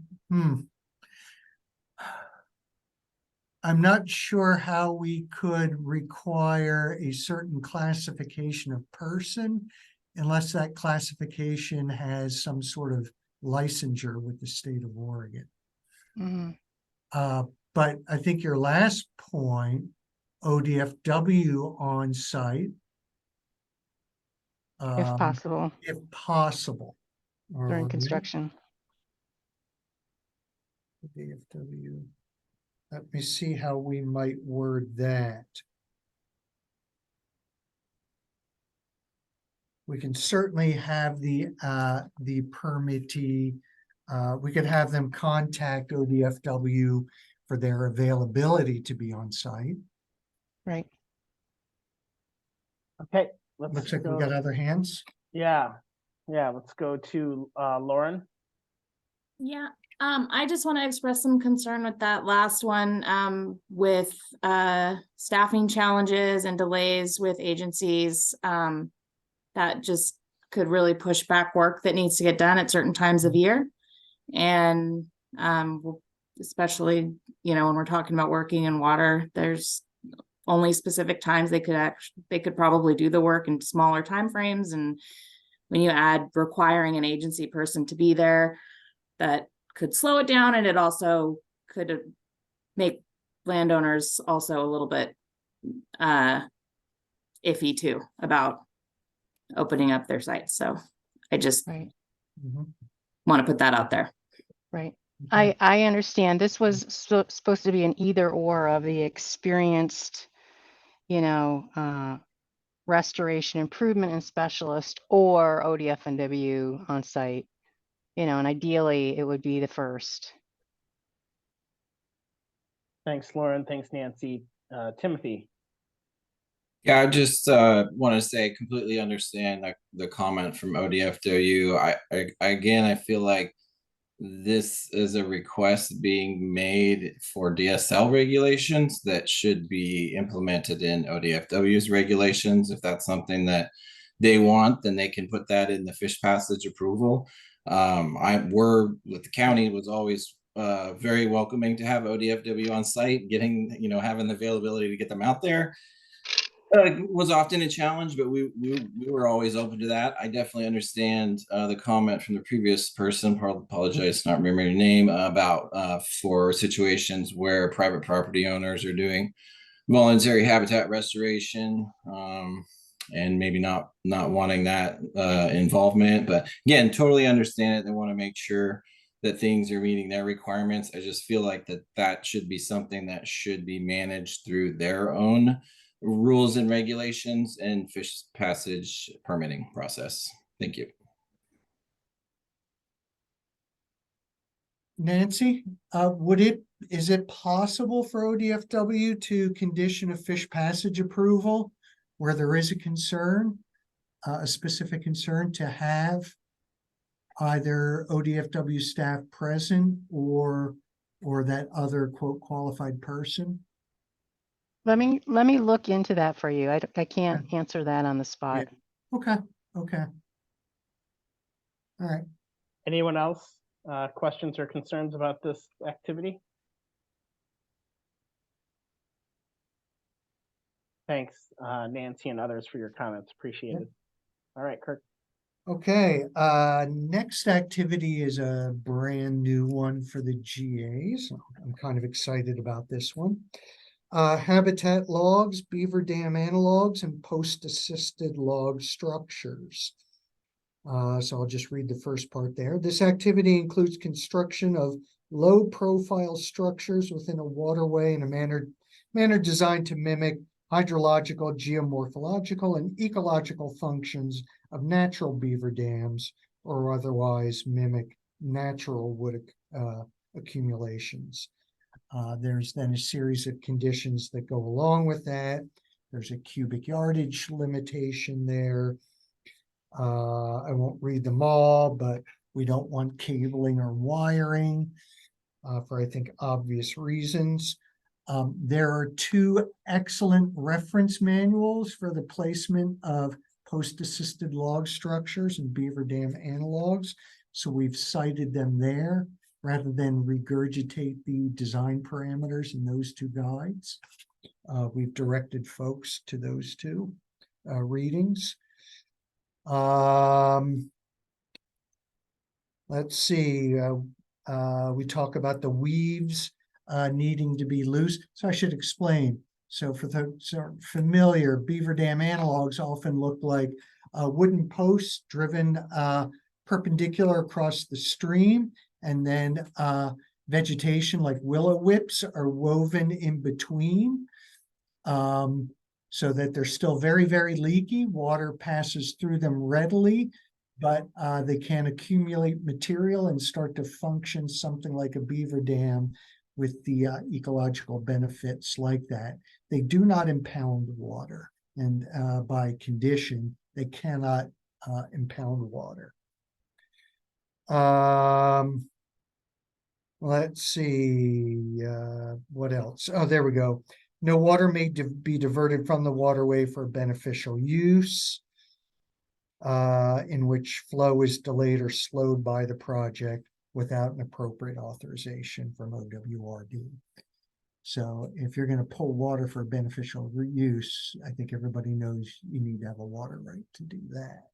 I'm not sure how we could require a certain classification of person unless that classification has some sort of licensure with the state of Oregon. But I think your last point, ODFW on site. If possible. If possible. During construction. ODFW. Let me see how we might word that. we can certainly have the permittee, we could have them contact ODFW for their availability to be on site. Right. Okay, let's Looks like go. we got other hands. Yeah, let's go to Lauren. Yeah, I just want to express some concern with that last one, with staffing challenges and delays with agencies. That just could really push back work that needs to get done at certain times of year. And especially, when we're talking about working in water, there's only specific times they could probably do the work in smaller timeframes. And when you add requiring an agency person to be there, that could slow it down, and it also could make landowners also a little bit iffy too about opening up their sites. So I just Right. want to put that out there. Right. I understand. This was supposed to be an either or of the experienced, restoration improvement and specialist or ODFNW on site, and ideally it would be the first. Thanks, Lauren. Thanks, Nancy. Timothy. Yeah, I just want to say completely understand the comment from ODFW. I feel like this is a request being made for DSL regulations that should be implemented in ODFW's regulations. If that's something that they want, then they can put that in the fish passage approval. We're with the county was always very welcoming to have ODFW on site, having the availability to get them out there. Was often a challenge, but we were always open to that. I definitely understand the comment from the previous person, apologize not remembering your name, about for situations where private property owners are doing voluntary habitat restoration, and maybe not wanting that involvement. But again, totally understand it. They want to make sure that things are meeting their requirements. I just feel like that should be something that should be managed through their own rules and regulations and fish passage permitting process. Thank you. Nancy, is it possible for ODFW to condition a fish passage approval where there is a concern, a specific concern, to have either ODFW staff present or that other quote qualified person? Let me look into that for you. I can't answer that on the spot. Yeah. Okay. All right. Anyone else? Questions or concerns about this activity? Thanks, Nancy and others, for your comments. Appreciate it. All right, Kirk. Okay, next activity is a brand new one for the GAs. I'm kind of excited about this one. Habitat logs, beaver dam analogs, and post-assisted log structures. So I'll just read the first part there. This activity includes construction of low-profile structures within a waterway in a manner designed to mimic hydrological, geomorphological, and ecological functions of natural beaver dams, or otherwise mimic natural wood accumulations. There's then a series of conditions that go along with that. There's a cubic yardage limitation there. I won't read them all, but we don't want cabling or wiring for, I think, obvious reasons. There are two excellent reference manuals for the placement of post-assisted log structures and beaver dam analogs. So we've cited them there rather than regurgitate the design parameters in those two guides. We've directed folks to those two readings. Let's see. We talk about the weaves needing to be loose. So I should explain. So for the familiar, beaver dam analogs often look like wooden posts driven perpendicular across the stream, and then vegetation like willow whips are woven in between. so that they're still very, very leaky. Water passes through them readily, but they can accumulate material and start to function something like a beaver dam with the ecological benefits like that. They do not impound water, and by condition, they cannot impound water. Let's see, what else? Oh, there we go. No water may be diverted from the waterway for beneficial use, in which flow is delayed or slowed by the project without an appropriate authorization from OWRD. So if you're going to pull water for beneficial use, I think everybody knows you need to have a water right to do that.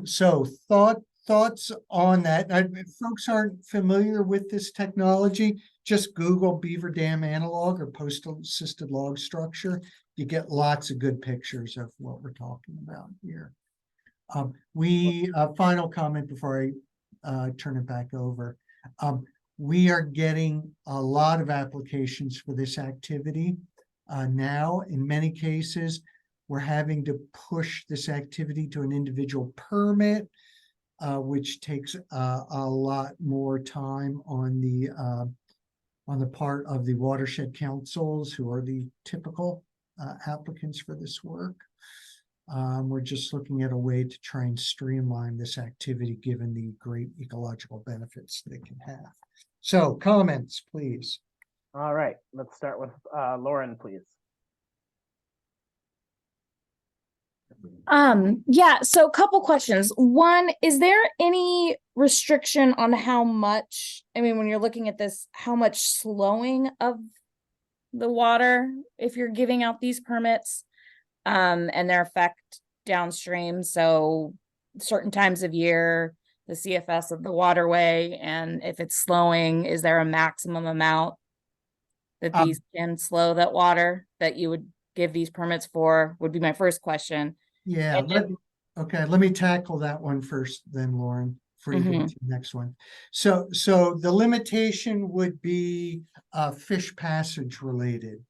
So thoughts on that. If folks aren't familiar with this technology, just Google beaver dam analog or postal assisted log structure. You get lots of good pictures of what we're talking about here. Final comment before I turn it back over. We are getting a lot of applications for this activity now. In many cases, we're having to push this activity to an individual permit, which takes a lot more time on the part of the watershed councils, who are the typical applicants for this work. We're just looking at a way to try and streamline this activity, given the great ecological benefits that it can have. So comments, please. All right, let's start with Lauren, please. Yeah, so a couple questions. One, is there any restriction on how much, I mean, when you're looking at this, how much slowing of the water, if you're giving out these permits, and their effect downstream? So certain times of year, the CFS of the waterway, and if it's slowing, is there a maximum amount that these can slow that water that you would give these permits for, would be my first question. Yeah, let me tackle that one first, then Lauren, before you go to the next one. So the limitation would be fish passage related.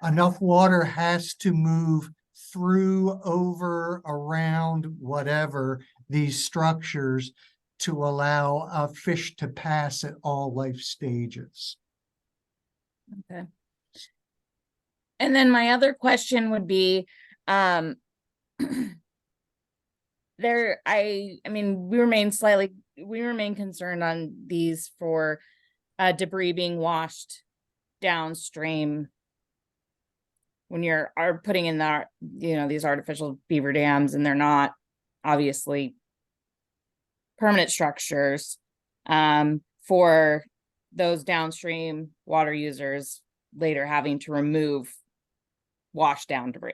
Enough water has to move through, over, around, whatever, these structures to allow fish to pass at all life stages. Okay. And then my other question would be, I mean, we remain concerned on these for debris being washed downstream when are putting in these artificial beaver dams, and they're not obviously permanent structures, for those downstream water users later having to remove washed down debris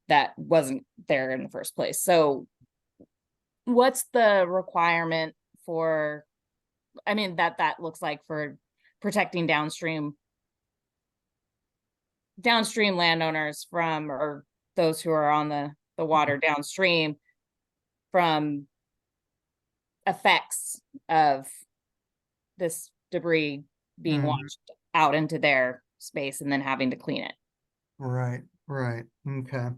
that wasn't there in the first place. So what's the requirement for, I mean, that looks like for protecting downstream landowners from, or those who are on the water downstream, from effects of this debris being washed out into their space and then having to clean it? Right. Okay.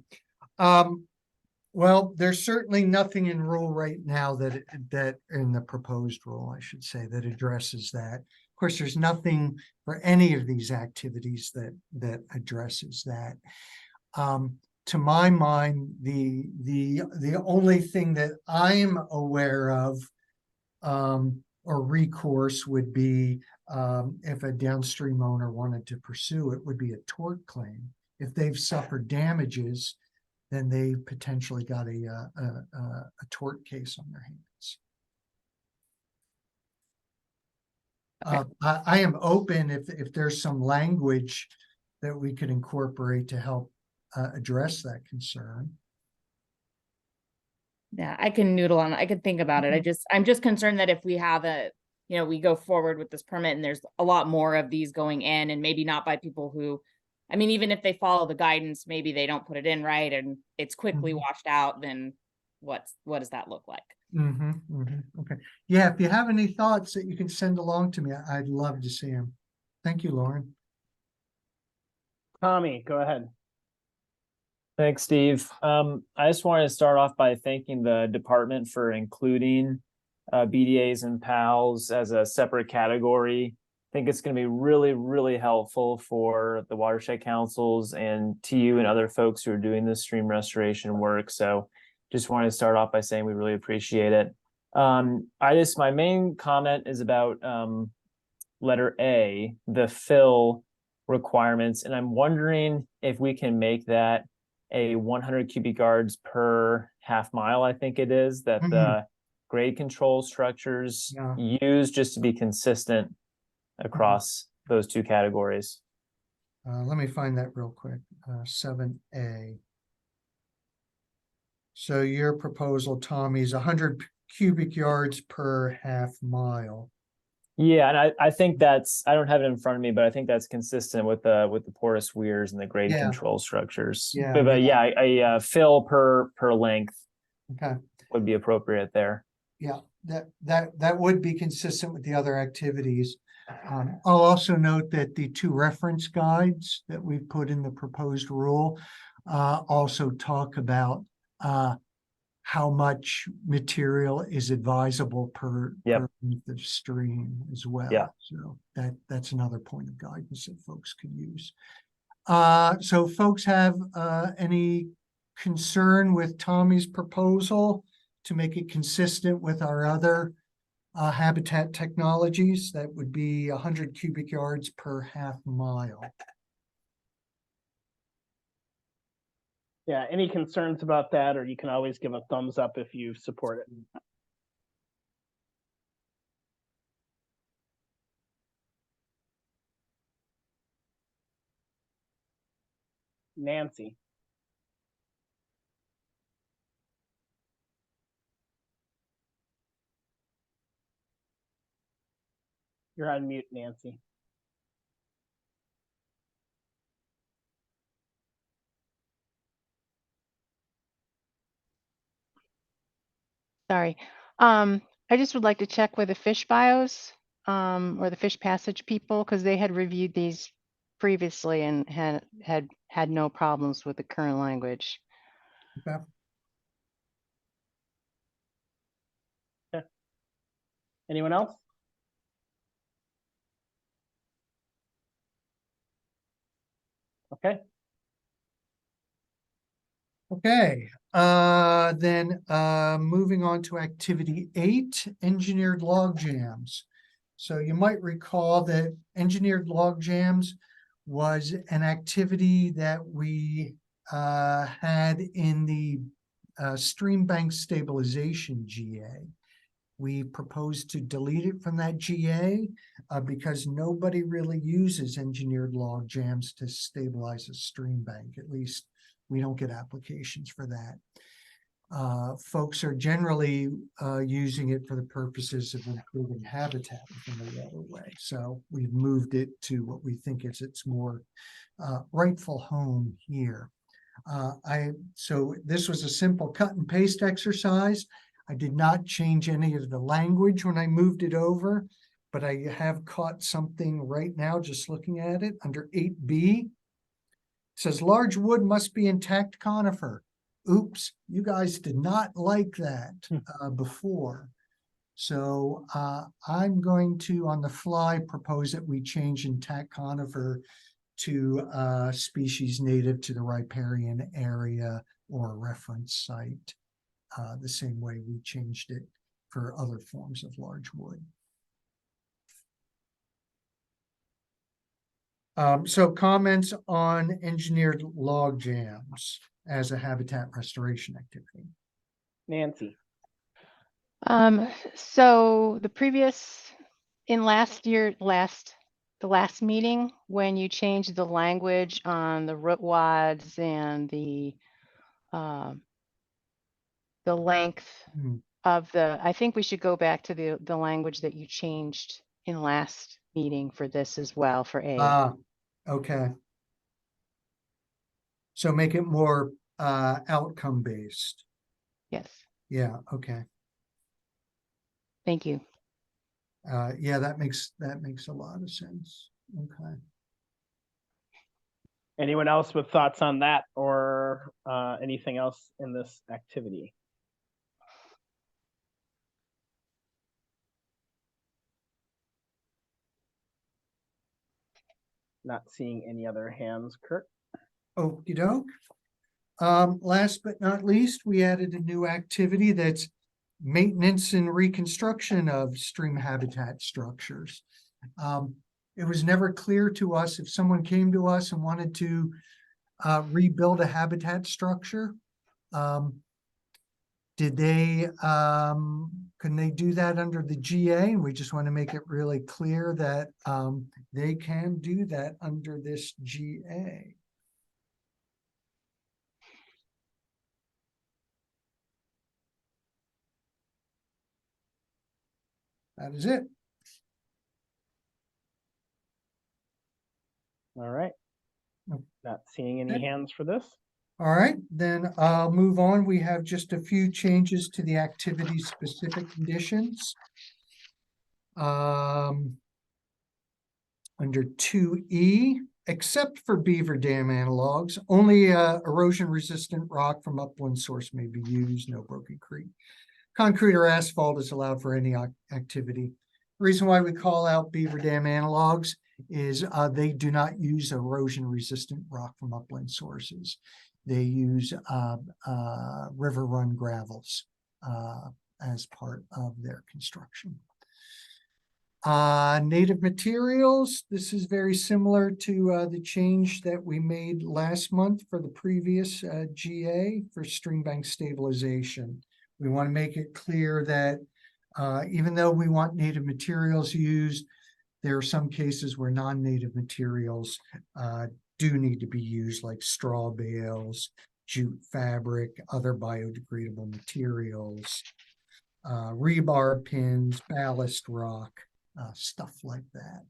Well, there's certainly nothing in rule right now that in the proposed rule, I should say, that addresses that. Of course, there's nothing for any of these activities that addresses that. To my mind, the only thing that I'm aware of, or recourse, would be if a downstream owner wanted to pursue it, would be a tort claim. If they've suffered damages, then they potentially got a tort case on their hands. I am open if there's some language that we could incorporate to help address that concern. Yeah, I can noodle on it. I could think about it. I'm just concerned that if we have we go forward with this permit and there's a lot more of these going in, and maybe not by people who, I mean, even if they follow the guidance, maybe they don't put it in right and it's quickly washed out, then what does that look like? Okay. Yeah, if you have any thoughts that you can send along to me, I'd love to see them. Thank you, Lauren. Tommy, go ahead. Thanks, Steve. I just wanted to start off by thanking the department for including BDAs and PALs as a separate category. I think it's going to be really, really helpful for the watershed councils and to you and other folks who are doing this stream restoration work. So just wanted to start off by saying we really appreciate it. My main comment is about letter A, the fill requirements, and I'm wondering if we can make that a 100 cubic yards per half mile, I think it is, that the grade control structures use, just to be consistent across those two categories. Let me find that real quick. 7A. So your proposal, Tommy, is 100 cubic yards per half mile. Yeah, and I think that's, I don't have it in front of me, but I think that's consistent with the porous weirs and the grade Yeah. control structures. Yeah, But yeah. a fill per length Okay. would be appropriate there. Yeah, that would be consistent with the other activities. I'll also note that the two reference guides that we've put in the proposed rule also talk about how much material is advisable per length of stream as well. Yeah. So that's another point of guidance that folks could use. So folks have any concern with Tommy's proposal to make it consistent with our other habitat technologies? That would be 100 cubic yards per half mile. Yeah, any concerns about that, or you can always give a thumbs up if you support it. Nancy. You're on mute, Nancy. Sorry. I just would like to check with the fish bios or the fish passage people, because they had reviewed these previously and had no problems with the current language. Okay. Okay. Anyone else? Okay. Okay, then moving on to activity 8, engineered log jams. So you might recall that engineered log jams was an activity that we had in the stream bank stabilization GA. We proposed to delete it from that GA because nobody really uses engineered log jams to stabilize a stream bank. At least we don't get applications for that. Folks are generally using it for the purposes of improving habitat within the waterway. So we've moved it to what we think is its more rightful home here. So this was a simple cut and paste exercise. I did not change any of the language when I moved it over, but I have caught something right now just looking at it under 8B. It says large wood must be intact conifer. Oops, you guys did not like that before. So I'm going to, on the fly, propose that we change intact conifer to species native to the riparian area or reference site, the same way we changed it for other forms of large wood. So comments on engineered log jams as a habitat restoration activity. Nancy. So the previous, in the last meeting, when you changed the language on the root wads and the length of the, I think we should go back to the language that you changed in last meeting for this as well for A. Okay. So make it more outcome based. Yes. Yeah, okay. Thank you. Yeah, that makes a lot of sense. Okay. Anyone else with thoughts on that or anything else in this activity? Not seeing any other hands, Kurt. Okey doke. Last but not least, we added a new activity that's maintenance and reconstruction of stream habitat structures. It was never clear to us if someone came to us and wanted to rebuild a habitat structure. Can they do that under the GA? And we just want to make it really clear that they can do that under this GA. That is it. All right. Not seeing any Okay. hands for this. All right, then I'll move on. We have just a few changes to the activity-specific conditions. Under 2E, except for beaver dam analogs, only erosion-resistant rock from upland source may be used, no broken creek. Concrete or asphalt is allowed for any activity. The reason why we call out beaver dam analogs is they do not use erosion-resistant rock from upland sources. They use river run gravels as part of their construction. Native materials, this is very similar to the change that we made last month for the previous GA for stream bank stabilization. We want to make it clear that even though we want native materials used, there are some cases where non-native materials do need to be used, like straw bales, jute fabric, other biodegradable materials, rebar pins, ballast rock, stuff like that.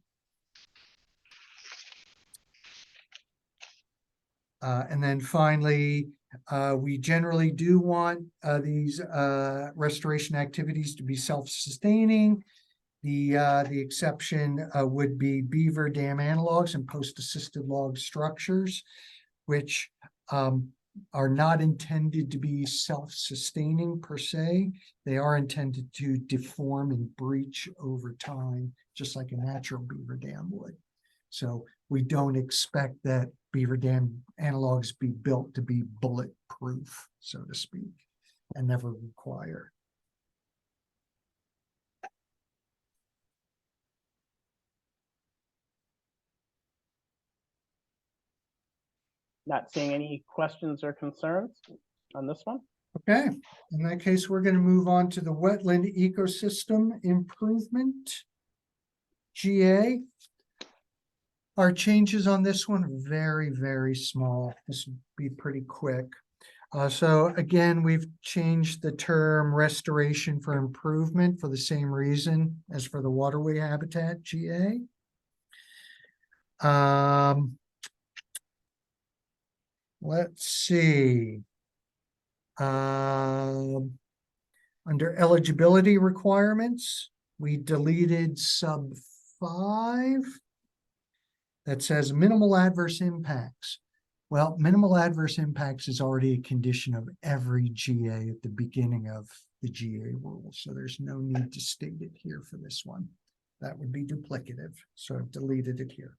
And then finally, we generally do want these restoration activities to be self-sustaining. The exception would be beaver dam analogs and post-assisted log structures, which are not intended to be self-sustaining per se. They are intended to deform and breach over time, just like a natural beaver dam would. So we don't expect that beaver dam analogs be built to be bulletproof, so to speak, and never require. Not seeing any questions or concerns on this one. Okay, in that case, we're going to move on to the wetland ecosystem improvement, GA. Our changes on this one are very, very small. This would be pretty quick. So again, we've changed the term restoration for improvement for the same reason as for the waterway habitat GA. Let's see. Under eligibility requirements, we deleted sub 5 that says minimal adverse impacts. Well, minimal adverse impacts is already a condition of every GA at the beginning of the GA rule, so there's no need to state it here for this one. That would be duplicative, so I've deleted it here.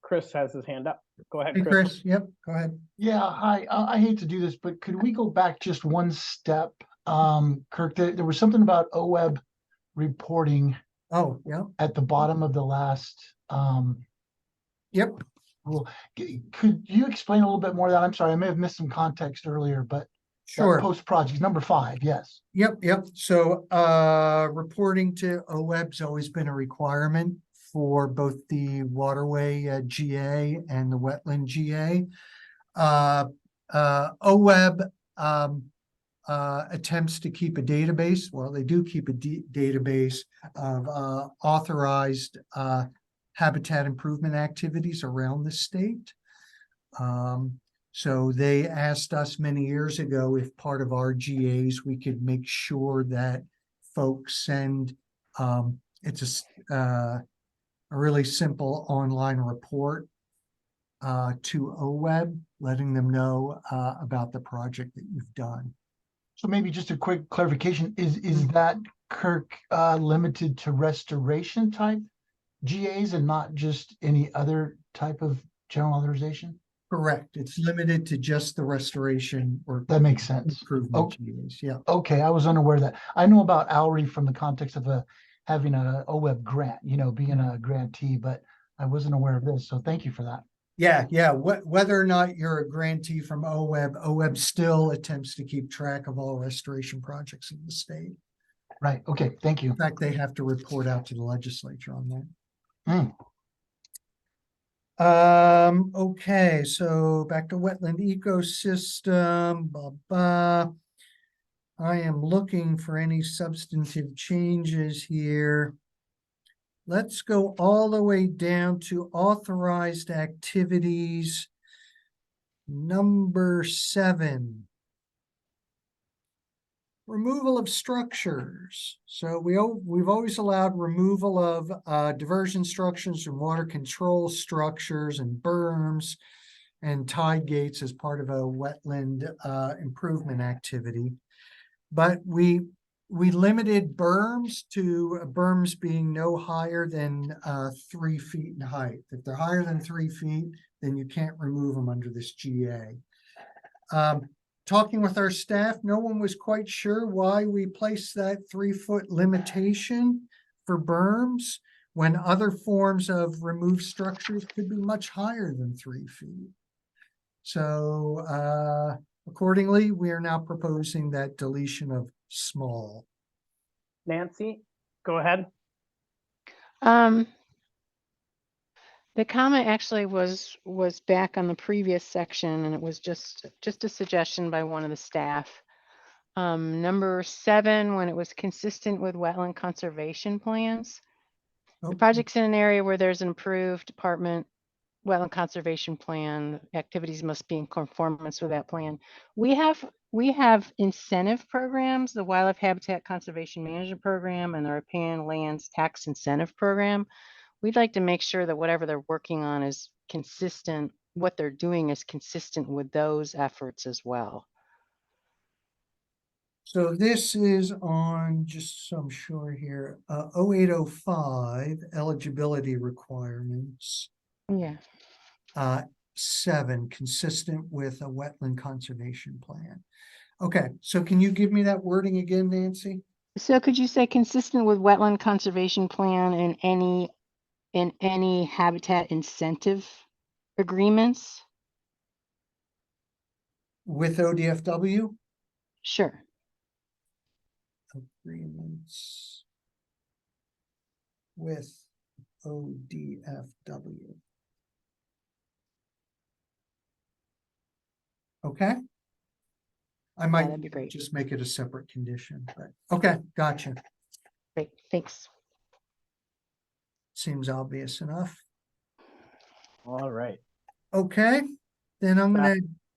Chris has his hand up. Go ahead, Hey, Chris. Chris. Yep, go ahead. Yeah, hi. I hate to do this, but could we go back just one step? Kirk, there was something about OWEB reporting Oh, yeah. at the bottom of the last Yep. rule. Could you explain a little bit more of that? I'm sorry, I may have missed some context earlier, but Sure. post project number 5, yes. Yep. So reporting to OWEB's always been a requirement for both the waterway GA and the wetland GA. OWEB attempts to keep a database. Well, they do keep a database of authorized habitat improvement activities around the state. So they asked us many years ago if part of our GAs we could make sure that folks send a really simple online report to OWEB, letting them know about the project that you've done. So maybe just a quick clarification, is that, Kirk, limited to restoration type GAs and not just any other type of general authorization? Correct. It's limited to just the restoration or That makes sense. improvement GAs. Yeah. Okay, I was unaware of that. I know about OWRI from the context of having a OWEB grant, being a grantee, but I wasn't aware of this. So thank you for that. Yeah. Whether or not you're a grantee from OWEB still attempts to keep track of all restoration projects in the state. Right. Okay. Thank you. In fact, they have to report out to the legislature on that. Okay, so back to wetland ecosystem. I am looking for any substantive changes here. Let's go all the way down to authorized activities. Number 7. Removal of structures. So we've always allowed removal of diversion structures and water control structures and berms and tide gates as part of a wetland improvement activity. But we limited berms to berms being no higher than 3 feet in height. If they're higher than 3 feet, then you can't remove them under this GA. Talking with our staff, no one was quite sure why we placed that 3-foot limitation for berms when other forms of removed structures could be much higher than 3 feet. So accordingly, we are now proposing that deletion of small. Nancy, go ahead. The comment actually was back on the previous section, and it was just a suggestion by one of the staff. Number 7, when it was consistent with wetland conservation plans. The project's in an area where there's an approved department wetland conservation plan. Activities must be in conformance with that plan. We have incentive programs, the Wildlife Habitat Conservation Management Program and the Riparian Lands Tax Incentive Program. We'd like to make sure that whatever they're working on is consistent, what they're doing is consistent with those efforts as well. So this is on, just so I'm sure here, 0805 eligibility requirements. Yeah. 7, consistent with a wetland conservation plan. Okay, so can you give me that wording again, Nancy? So could you say consistent with wetland conservation plan and any habitat incentive agreements? With ODFW? Sure. Agreements with ODFW. Okay. I might that'd be great. just make it a separate condition, but okay, gotcha. Great, thanks. Seems obvious enough. All right. Okay, then I'm gonna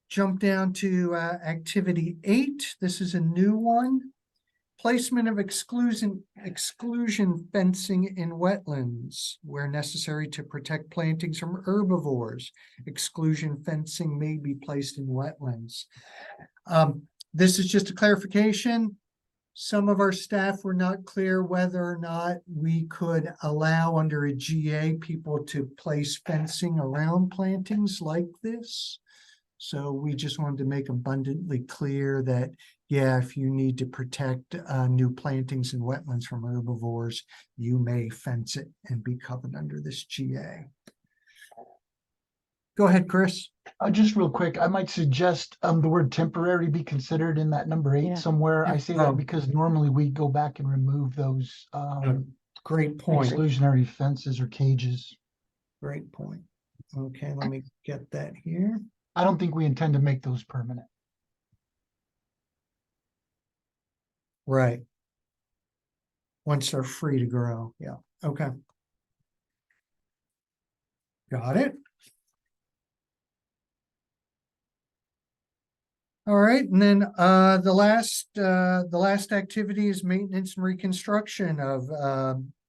jump down to activity 8. This is a new one. Placement of exclusion fencing in wetlands where necessary to protect plantings from herbivores. Exclusion fencing may be placed in wetlands. This is just a clarification. Some of our staff were not clear whether or not we could allow under a GA people to place fencing around plantings like this. So we just wanted to make abundantly clear that, yeah, if you need to protect new plantings and wetlands from herbivores, you may fence it and be covered under this GA. Go ahead, Chris. Just real quick, I might suggest the word temporary be considered in that number 8 somewhere. I say that because normally we go back and remove those great point. Exclusionary fences or cages. Great point. Okay, let me get that here. I don't think we intend to make those permanent. Right. Once they're free to grow. Yeah. Okay. Got it. All right, and then the last activity is maintenance and reconstruction of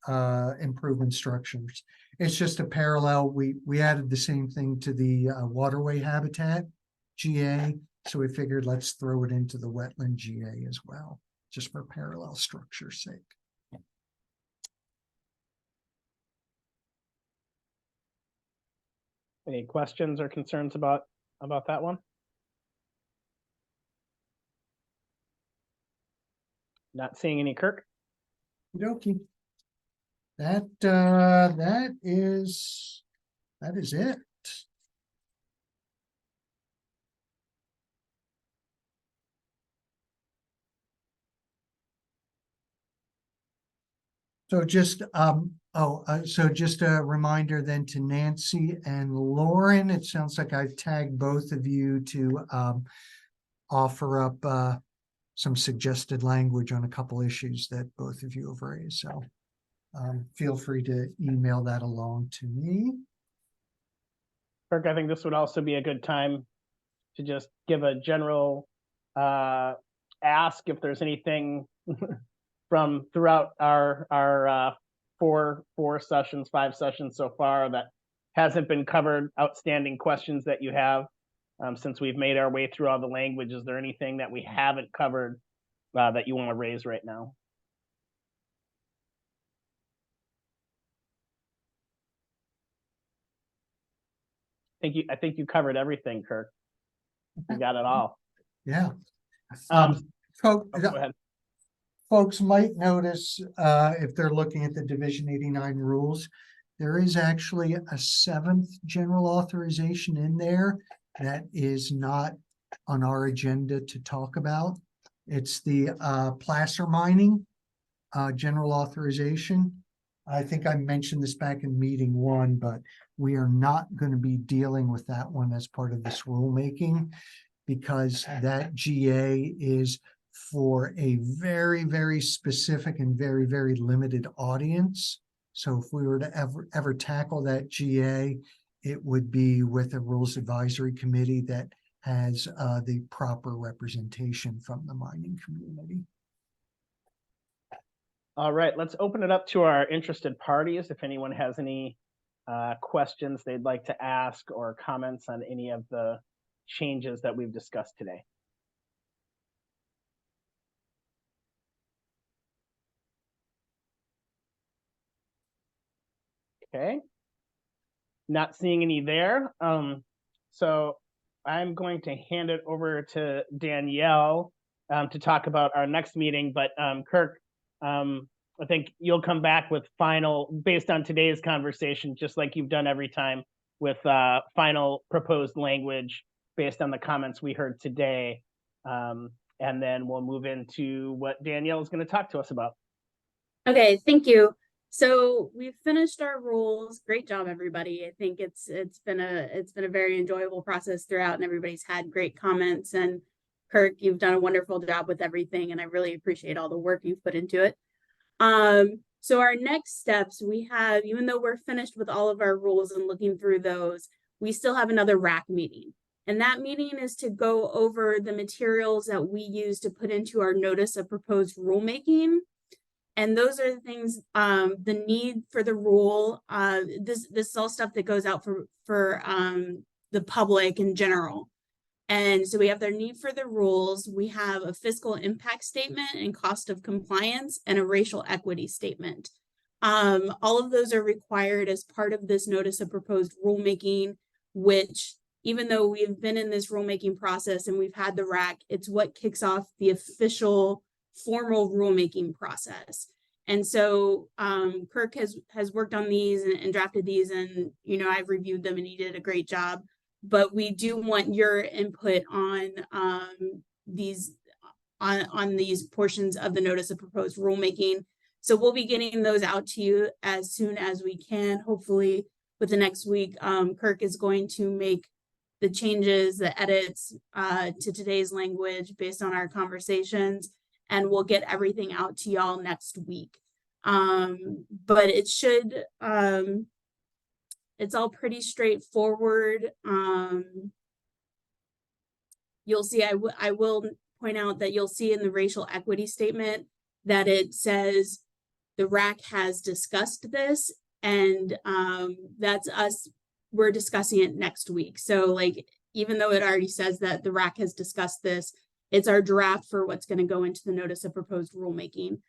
improvement structures. It's just a parallel. We added the same thing to the waterway habitat GA. So we figured let's throw it into the wetland GA as well, just for parallel structure's sake. Any questions or concerns about that one? Not seeing any, Kirk. Okey-dokey. That is it. So just so just a reminder then to Nancy and Lauren, it sounds like I've tagged both of you to offer up some suggested language on a couple issues that both of you have raised. So feel free to email that along to me. Kirk, I think this would also be a good time to just give a general ask if there's anything from throughout our 5 sessions so far that hasn't been covered, outstanding questions that you have since we've made our way through all the language. Is there anything that we haven't covered that you want to raise right now? I think you covered everything, Kirk. You got it all. Yeah. Go ahead. Folks might notice if they're looking at the Division 89 rules, there is actually a 7th general authorization in there that is not on our agenda to talk about. It's the placer mining general authorization. I think I mentioned this back in meeting 1, but we are not going to be dealing with that one as part of this rulemaking because that GA is for a very, very specific and very, very limited audience. So if we were to ever tackle that GA, it would be with a Rules Advisory Committee that has the proper representation from the mining community. All right, let's open it up to our interested parties. If anyone has any questions they'd like to ask or comments on any of the changes that we've discussed today. Okay, not seeing any there. So I'm going to hand it over to Danielle to talk about our next meeting. But Kirk, I think you'll come back with final, based on today's conversation, just like you've done every time, with final proposed language based on the comments we heard today. And then we'll move into what Danielle is going to talk to us about. Okay, thank you. So we've finished our rules. Great job, everybody. I think it's been a very enjoyable process throughout, and everybody's had great comments. And Kirk, you've done a wonderful job with everything, and I really appreciate all the work you've put into it. So our next steps, we have, even though we're finished with all of our rules and looking through those, we still have another RAC meeting. And that meeting is to go over the materials that we use to put into our notice of proposed rulemaking. And those are the things, the need for the rule. This is all stuff that goes out for the public in general. And so we have their need for the rules. We have a fiscal impact statement and cost of compliance and a racial equity statement. All of those are required as part of this notice of proposed rulemaking, which, even though we've been in this rulemaking process and we've had the RAC, it's what kicks off the official formal rulemaking process. And so Kirk has worked on these and drafted these, and I've reviewed them and he did a great job. But we do want your input on these portions of the notice of proposed rulemaking. So we'll be getting those out to you as soon as we can, hopefully with the next week. Kirk is going to make the changes, the edits to today's language based on our conversations, and we'll get everything out to y'all next week. But it should, it's all pretty straightforward. You'll see, I will point out that you'll see in the racial equity statement that it says the RAC has discussed this, and that's us. We're discussing it next week. So like, even though it already says that the RAC has discussed this, it's our draft for what's going to go into the notice of proposed rulemaking.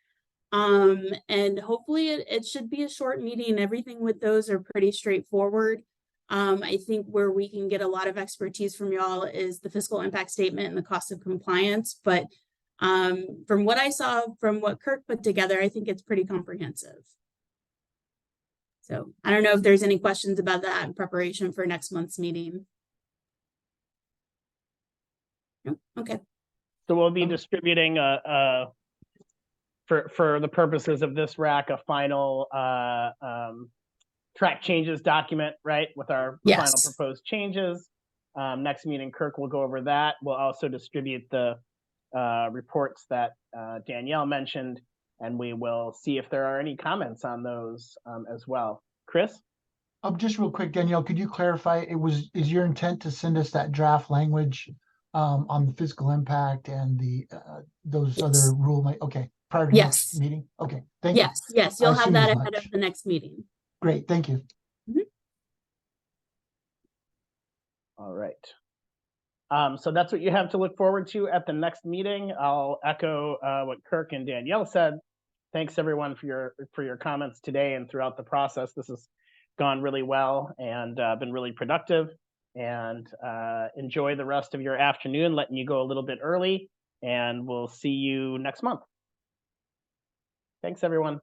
And hopefully it should be a short meeting. Everything with those are pretty straightforward. I think where we can get a lot of expertise from y'all is the fiscal impact statement and the cost of compliance. But from what I saw, from what Kirk put together, I think it's pretty comprehensive. So I don't know if there's any questions about that in preparation for next month's meeting. No? Okay. So we'll be distributing for the purposes of this RAC, a final track changes document, right? With our final proposed changes. Next meeting, Kirk will go over that. We'll also distribute the reports that Danielle mentioned, and we will see if there are any comments on those as well. Chris? Just real quick, Danielle, could you clarify, is your intent to send us that draft language on the fiscal impact and the those other okay, prior to next meeting? Okay, thank you. Yes, you'll have that ahead of the next meeting. Great, thank you. All right. So that's what you have to look forward to at the next meeting. I'll echo what Kirk and Danielle said. Thanks everyone for your comments today and throughout the process. This has gone really well and been really productive. And enjoy the rest of your afternoon, letting you go a little bit early, and we'll see you next month. Thanks, everyone.